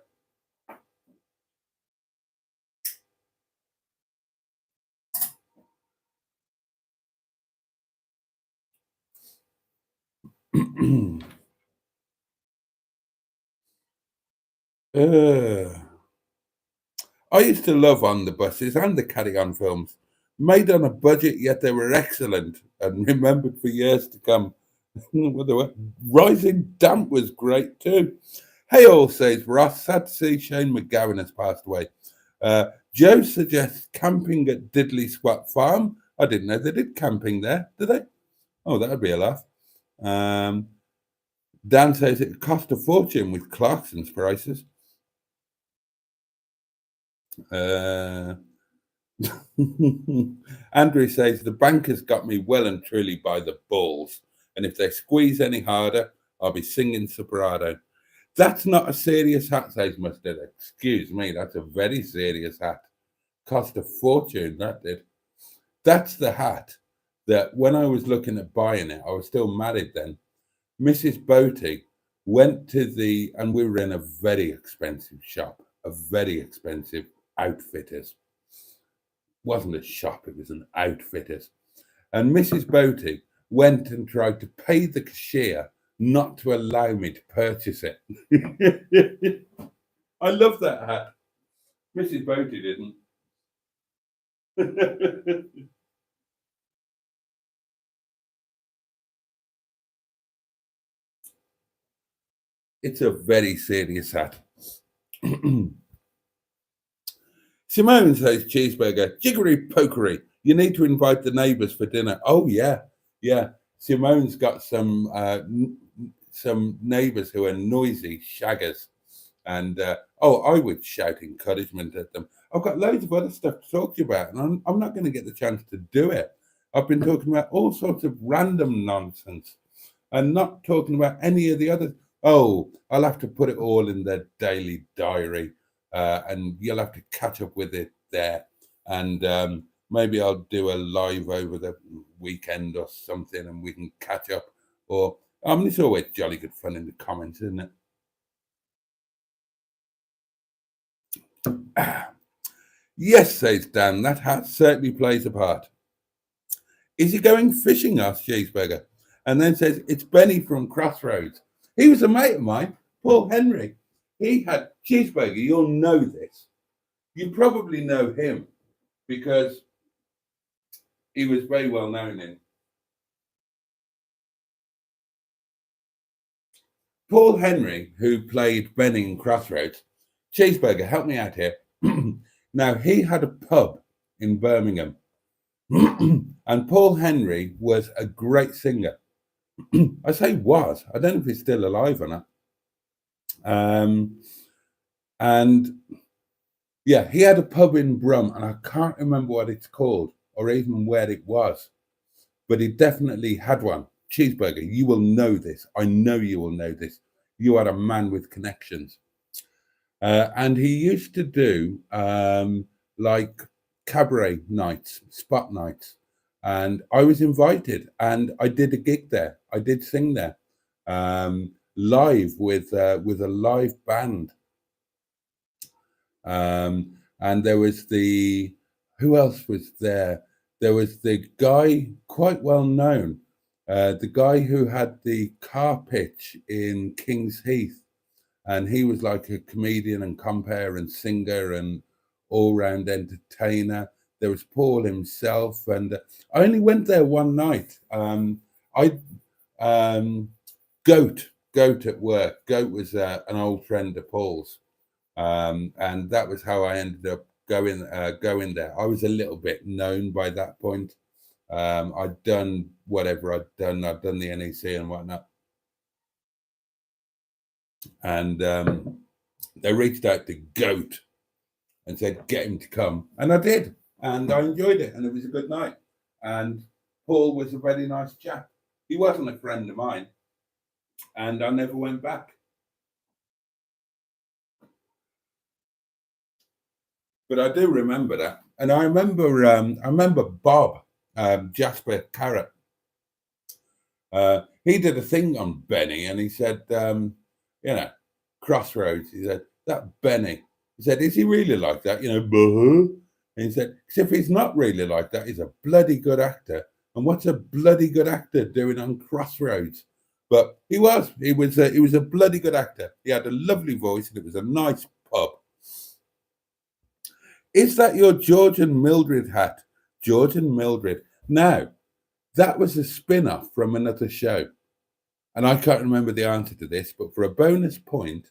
uh, I used to love On the Buses and the Carry On films. Made on a budget, yet they were excellent and remembered for years to come. Well, they were. Rising Damp was great too. Hey, all, says Ross. Sad to see Shane McGowan has passed away. Joe suggests camping at Diddley Squat Farm. I didn't know they did camping there, did they? Oh, that'd be a laugh. Dan says it cost a fortune with Clarkson's prices. Uh, Andrew says the bankers got me well and truly by the balls, and if they squeeze any harder, I'll be singing soprano. That's not a serious hat, says Mustard. Excuse me, that's a very serious hat. Cost a fortune, that did. That's the hat that when I was looking at buying it, I was still married then. Mrs. Boaty went to and we were in a very expensive shop, a very expensive outfitters. Wasn't a shop, it was an outfitters. And Mrs. Boaty went and tried to pay the cashier not to allow me to purchase it. I love that hat. Mrs. Boaty didn't. It's a very serious hat. Simone says cheeseburger, jiggery pokery. You need to invite the neighbours for dinner. Oh yeah, yeah. Simone's got some neighbours who are noisy shaggers, and I would shout encouragement at them. I've got loads of other stuff to talk to you about, and I'm not going to get the chance to do it. I've been talking about all sorts of random nonsense, and not talking about any of the other. Oh, I'll have to put it all in their daily diary, and you'll have to catch up with it there. And maybe I'll do a live over the weekend or something, and we can catch up. Or it's always jolly good fun in the comments, isn't it? Yes, says Dan. That hat certainly plays a part. Is he going fishing? Asked Cheeseburger. and then says, it's Benny from Crossroads. He was a mate of mine, Paul Henry. He had Cheeseburger. You'll know this. You probably know him because he was very well known in. Paul Henry, who played Benny in Crossroads, Cheeseburger, help me out here. Now, he had a pub in Birmingham, and Paul Henry was a great singer. I say was. I don't know if he's still alive or not. And yeah, he had a pub in Brum, and I can't remember what it's called or even where it was, but he definitely had one. Cheeseburger, you will know this. I know you will know this. You are a man with connections. And he used to do like cabaret nights, spot nights. And I was invited and I did a gig there. I did sing there live with a live band. And there was who else was there? There was the guy quite well known, the guy who had the car pitch in King's Heath. And he was like a comedian and compere and singer and all-round entertainer. There was Paul himself, and I only went there one night. Goat at work. Goat was an old friend of Paul's, and that was how I ended up going there. I was a little bit known by that point. I'd done whatever I'd done. I'd done the NEC and whatnot. And they reached out to Goat and said, get him to come. And I did. And I enjoyed it. And it was a good night. And Paul was a very nice chap. He wasn't a friend of mine. And I never went back. But I do remember that. And I remember Bob, Jasper Carrot. He did a thing on Benny and he said, Crossroads. He said, that Benny. He said, is he really like that? And he said, if he's not really like that, he's a bloody good actor. And what's a bloody good actor doing on Crossroads? But he was a bloody good actor. He had a lovely voice and it was a nice pub. Is that your George and Mildred hat? George and Mildred. Now, that was a spin-off from another show. And I can't remember the answer to this, but for a bonus point,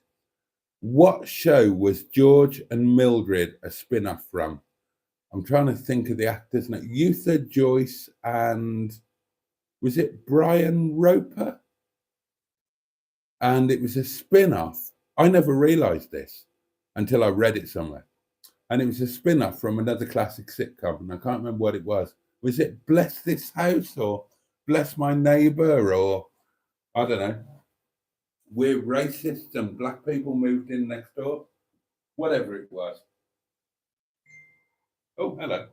what show was George and Mildred a spin-off from? I'm trying to think of the actors now. Eutha Joyce and was it Brian Roper? And it was a spin-off. I never realized this until I read it somewhere. And it was a spin-off from another classic sitcom. And I can't remember what it was. Was it Bless This House or Bless My Neighbor or I don't know. We're racist and black people moved in next door. Whatever it was. Oh, hello.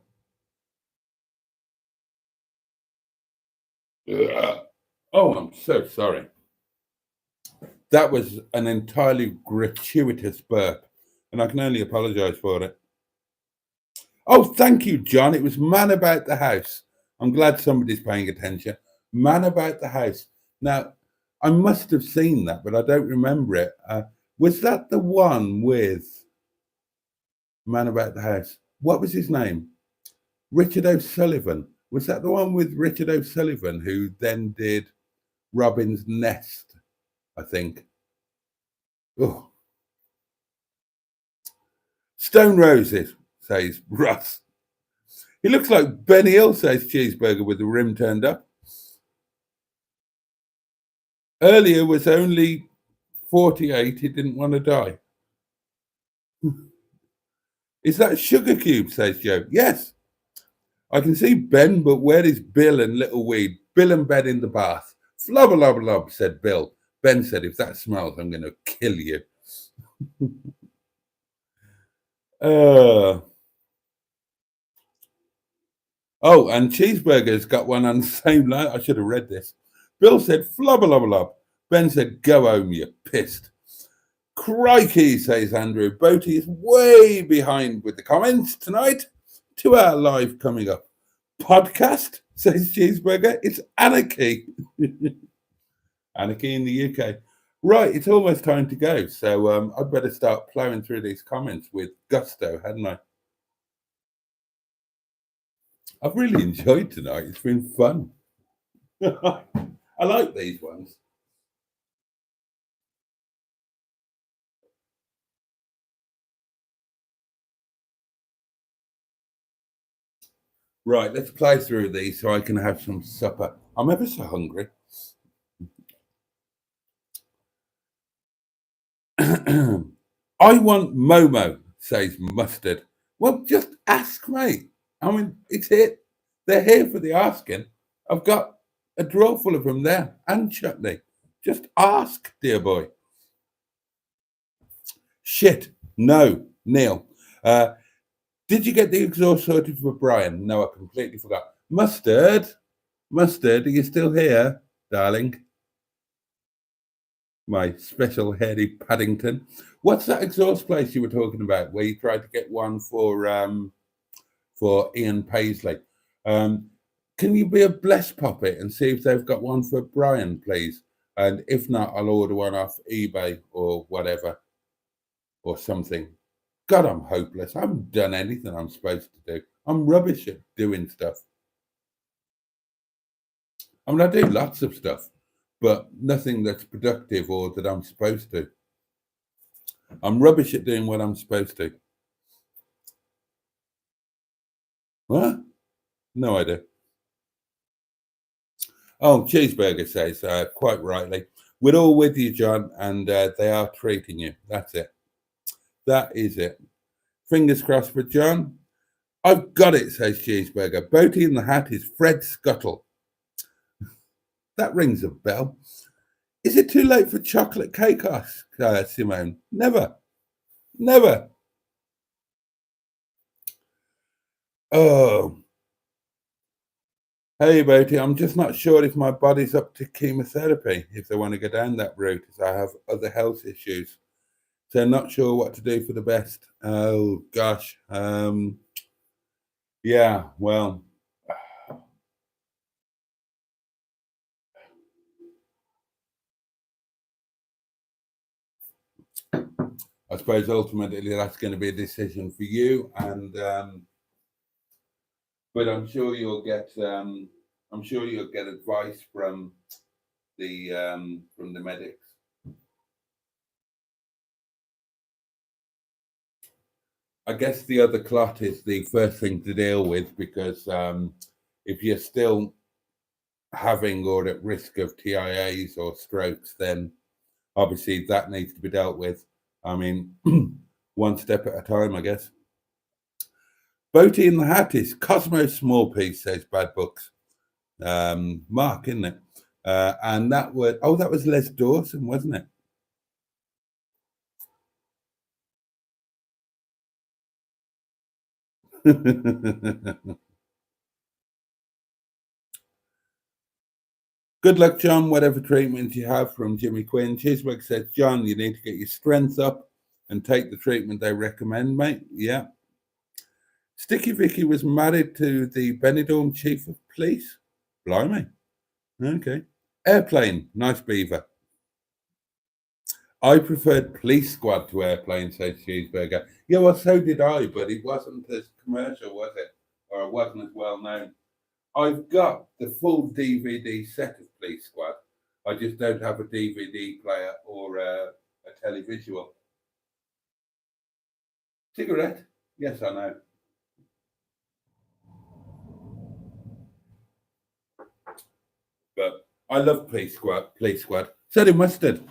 Oh, I'm so sorry. That was an entirely gratuitous burp, and I can only apologize for it. Oh, thank you, John. It was Man About the House. I'm glad somebody's paying attention. Man About the House. Now, I must have seen that, but I don't remember it. Was that the one with Man About the House? What was his name? Richard O'Sullivan. Was that the one with Richard O'Sullivan who then did Robin's Nest, I think? Oh. Stone Roses, says Russ. He looks like Benny Hill, says Cheeseburger with the rim turned up. Earlier was only 48. He didn't want to die. Is that Sugar Cube, says Joe? Yes. I can see Ben, but where is Bill and Little Weed? Bill and Ben in the bath. Flubber lobber lob, said Bill. Ben said, if that smells, I'm going to kill you. Oh, and Cheeseburger's got one on the same line. I should have read this. Bill said, flubber lobber lob. Ben said, go home, you pissed. Crikey, says Andrew. Boaty is way behind with the comments tonight. 2 hour live coming up. Podcast, says Cheeseburger. It's anarchy. Anarchy in the UK. Right, it's almost time to go. So I'd better start plowing through these comments with gusto, hadn't I? I've really enjoyed tonight. It's been fun. I like these ones. Right, let's play through these so I can have some supper. I'm ever so hungry. I want Momo, says Mustard. Well, just ask, mate. I mean, it's here. They're here for the asking. I've got a drawer full of them there and chutney. Just ask, dear boy. Shit. No, Neil. Did you get the exhaust sorted for Brian? No, I completely forgot. Mustard, are you still here, darling? My special hairy Paddington. What's that exhaust place you were talking about where you tried to get one for Ian Paisley? Can you be a bless puppet and see if they've got one for Brian, please? And if not, I'll order one off eBay or whatever or something. God, I'm hopeless. I haven't done anything I'm supposed to do. I'm rubbish at doing stuff. I mean, I do lots of stuff, but nothing that's productive or that I'm supposed to. I'm rubbish at doing what I'm supposed to. What? No idea. Oh, Cheeseburger says, quite rightly, we're all with you, John, and they are treating you. That's it. That is it. Fingers crossed for John. I've got it, says Cheeseburger. Boaty in the hat is Fred Scuttle. That rings a bell. Is it too late for chocolate cake? Asks Simone. Never. Never. Oh. Hey, Boaty, I'm just not sure if my body's up to chemotherapy, if they want to go down that route, as I have other health issues. So not sure what to do for the best. Oh, gosh. Yeah, well, I suppose ultimately that's going to be a decision for you, and but I'm sure you'll get advice from the medics. I guess the other clot is the first thing to deal with because if you're still having or at risk of TIAs or strokes, then obviously that needs to be dealt with. I mean, one step at a time, I guess. Boaty in the hat is Cosmo Small Piece, says Bad Books. Mark, isn't it? And that was Les Dawson, wasn't it? Good luck, John, whatever treatment you have from Jimmy Quinn. Chiswick says, John, you need to get your strength up and take the treatment they recommend, mate. Yeah. Sticky Vicky was married to the Benidorm chief of police. Blimey. Okay. Airplane, nice beaver. I preferred Police Squad to Airplane, says Cheeseburger. Yeah, well, so did I, but it wasn't as commercial, was it? Or it wasn't as well known. I've got the full DVD set of Police Squad. I just don't have a DVD player or a televisual. Cigarette? Yes, I know. But I love Police Squad. Police Squad. So did Mustard.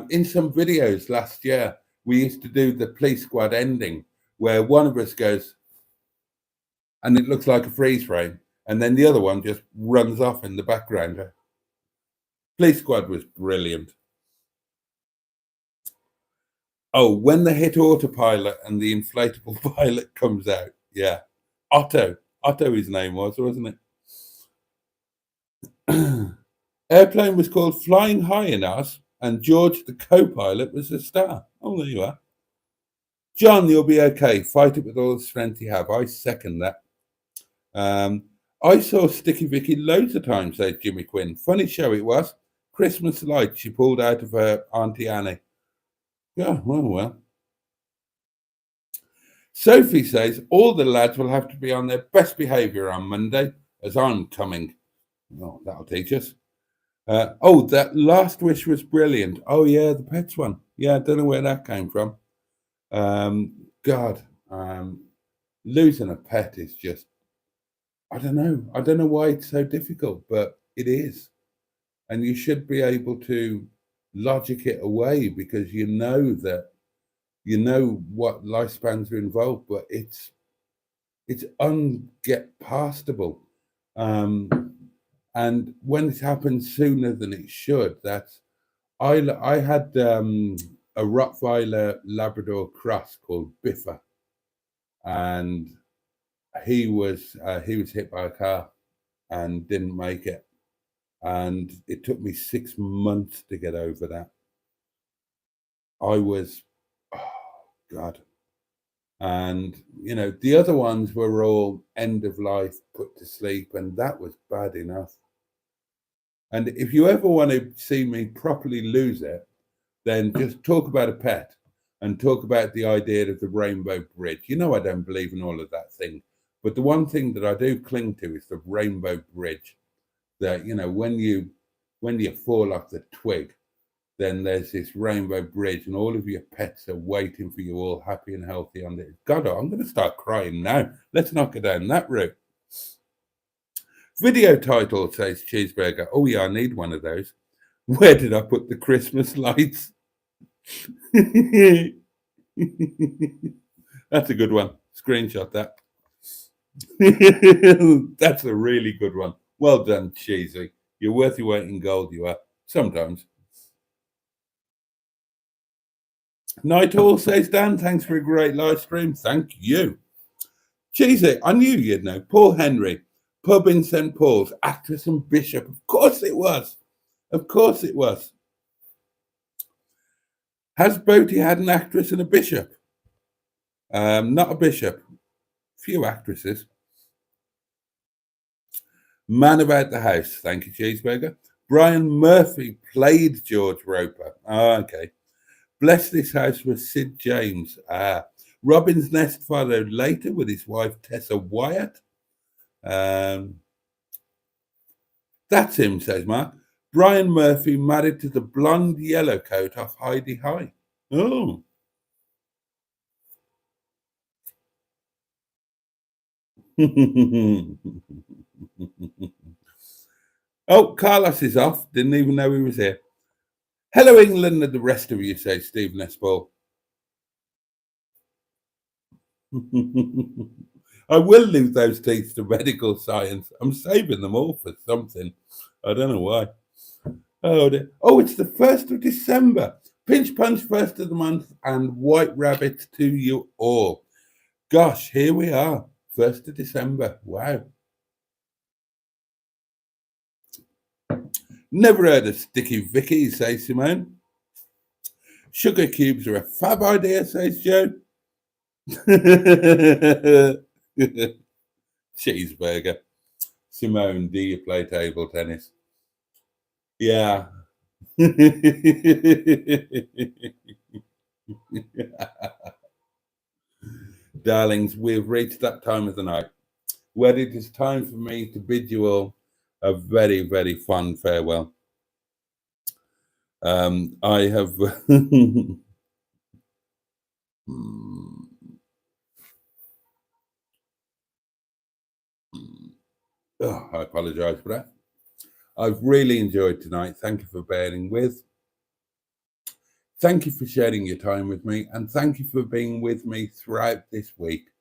In some videos last year, we used to do the Police Squad ending where one of us goes, and it looks like a freeze frame, and then the other one just runs off in the background. Police Squad was brilliant. Oh, when they hit autopilot and the inflatable pilot comes out, yeah, Otto his name was, wasn't it? Airplane was called Flying High in Us, and George, the co-pilot, was the star. Oh, there you are. John, you'll be okay. Fight it with all the strength you have. I second that. I saw Sticky Vicky loads of times, says Jimmy Quinn. Funny show it was. Christmas lights she pulled out of her Auntie Annie. Yeah, well. Sophie says all the lads will have to be on their best behaviour on Monday, as I'm coming. Oh, that'll teach us. That last wish was brilliant. Oh, yeah, the pets one. Yeah, I don't know where that came from. God, losing a pet is just, I don't know. I don't know why it's so difficult, but it is. And you should be able to logic it away because you know what lifespans are involved, but it's unget pastable. And when it happens sooner than it should, I had a Rottweiler Labrador cross called Biffa, and he was hit by a car and didn't make it, and it took me 6 months to get over that. I was, oh God, and the other ones were all end of life, put to sleep, and that was bad enough. And if you ever want to see me properly lose it, then just talk about a pet and talk about the idea of the rainbow bridge. I don't believe in all of that thing, but the one thing that I do cling to is the rainbow bridge. That when you fall off the twig, then there's this rainbow bridge, and all of your pets are waiting for you, all happy and healthy on it. God, I'm going to start crying now. Let's not go down that route. Video title, says Cheeseburger. Oh yeah, I need one of those. Where did I put the Christmas lights? That's a good one. Screenshot that. That's a really good one. Well done, Cheesy. You're worth your weight in gold, you are. Sometimes. Night all, says Dan. Thanks for a great live stream. Thank you. Cheesy, I knew you'd know. Paul Henry, pub in St. Paul's, actress and bishop. Of course it was. Of course it was. Has Boaty had an actress and a bishop? Not a bishop. Few actresses. Man about the house. Thank you, Cheeseburger. Brian Murphy played George Roper. Oh, okay. Bless This House was Sid James. Robin's Nest followed later with his wife Tessa Wyatt. That's him, says Mark. Brian Murphy married to the blonde yellow coat off Heidi High. Oh. Oh, Carlos is off. Didn't even know he was here. Hello, England, and the rest of you, says Stephen S. Paul. I will lose those teeth to medical science. I'm saving them all for something. I don't know why. Oh, it's the 1st of December. Pinch Punch, 1st of the month, and White Rabbit to you all. Gosh, here we are. 1st of December. Wow. Never heard of Sticky Vicky, says Simone. Sugar cubes are a fab idea, says Joe. Cheeseburger. Simone, do you play table tennis? Yeah. Darlings, we've reached that time of the night where it is time for me to bid you all a very, very fond farewell. I have. I apologise for that. I've really enjoyed tonight. Thank you for bearing with. Thank you for sharing your time with me, and thank you for being with me throughout this week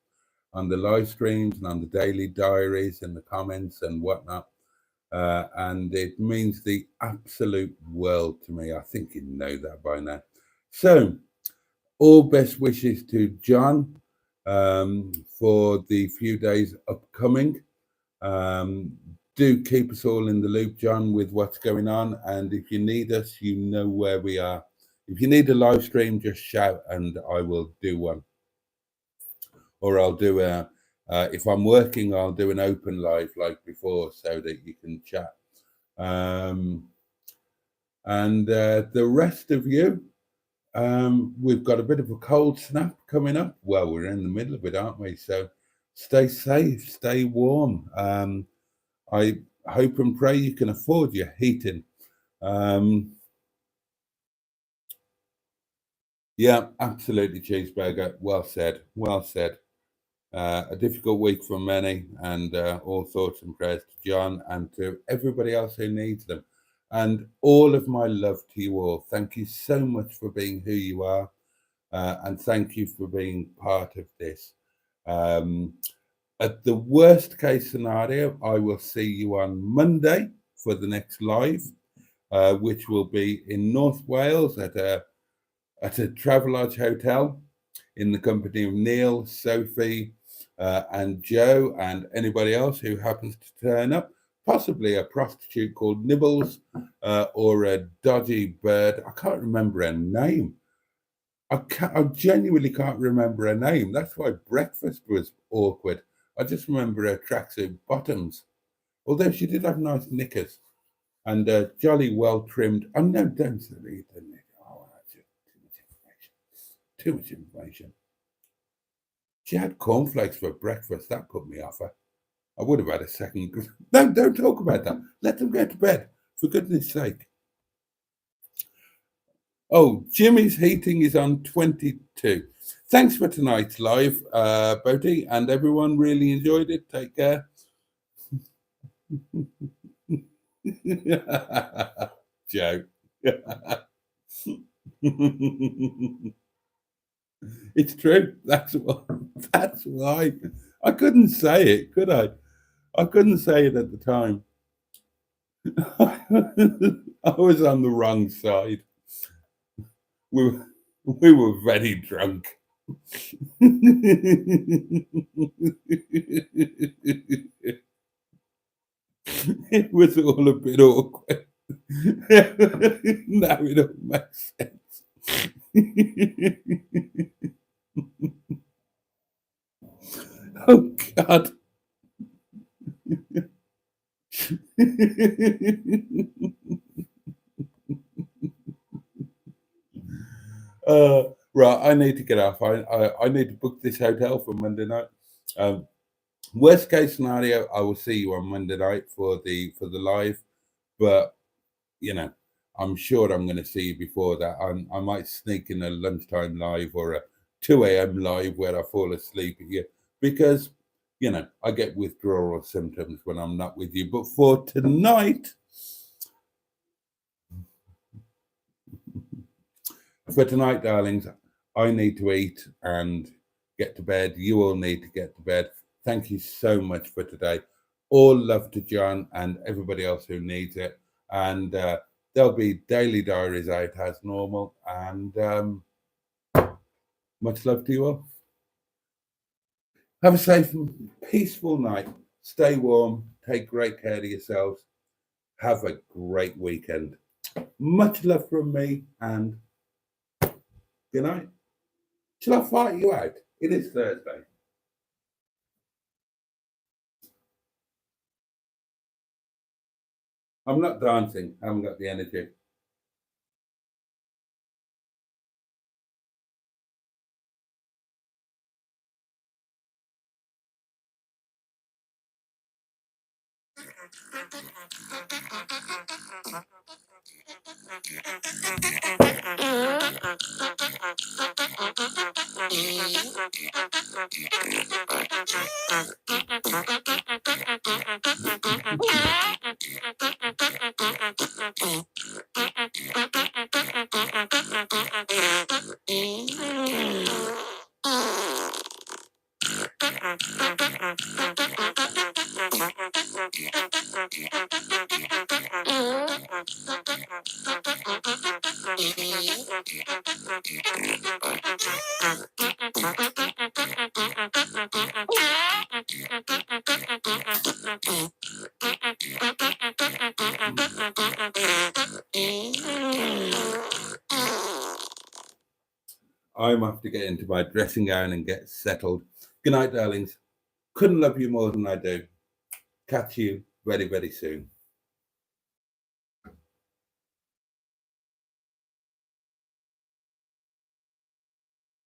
on the live streams and on the daily diaries and the comments and whatnot. And it means the absolute world to me. I think you know that by now. So, all best wishes to John for the few days upcoming. Do keep us all in the loop, John, with what's going on. And if you need us, you know where we are. If you need a live stream, just shout and I will do one. Or I'll do If I'm working, I'll do an open live like before so that you can chat. And the rest of you, we've got a bit of a cold snap coming up. Well, we're in the middle of it, aren't we? So stay safe, stay warm. I hope and pray you can afford your heating. Yeah, absolutely, cheeseburger. Well said. Well said. A difficult week for many, and all thoughts and prayers to John and to everybody else who needs them. And all of my love to you all. Thank you so much for being who you are, and thank you for being part of this. Um, at the worst case scenario, I will see you on Monday for the next live, which will be in North Wales at a Travelodge hotel in the company of Neil, Sophie, and Joe, and anybody else who happens to turn up. Possibly a prostitute called Nibbles, or a dodgy bird. I can't remember her name. I genuinely can't remember her name. That's why breakfast was awkward. I just remember her tracksuit bottoms. Although she did have nice knickers and jolly well trimmed. Oh no, don't say the knickers. Oh, that's just too much information. Too much information. She had cornflakes for breakfast. That put me off her. I would have had a second. No, don't talk about that. Let them go to bed, for goodness sake. Oh, Jimmy's heating is on 22. Thanks for tonight's live, Boaty, and everyone really enjoyed it. Take care. Joe. It's true. That's why. That's why. I couldn't say it, could I? I couldn't say it at the time. I was on the wrong side. We were very drunk. It was all a bit awkward. Now it all makes sense. Oh God. Right, I need to get off. I need to book this hotel for Monday night. Worst case scenario, I will see you on Monday night for the live, but you know, I'm sure I'm going to see you before that. I might sneak in a lunchtime live or a 2 a.m. live where I fall asleep at you because you know I get withdrawal symptoms when I'm not with you. But for tonight. For tonight, darlings, I need to eat and get to bed. You all need to get to bed. Thank you so much for today. All love to John and everybody else who needs it. And there'll be daily diaries out as normal. And much love to you all. Have a safe and peaceful night. Stay warm. Take great care of yourselves. Have a great weekend. Much love from me and good night. Shall I fight you out? It is Thursday. I'm not dancing. I haven't got the energy. I'm off to get into my dressing gown and get settled. Good night, darlings. Couldn't love you more than I do. Catch you very, very soon.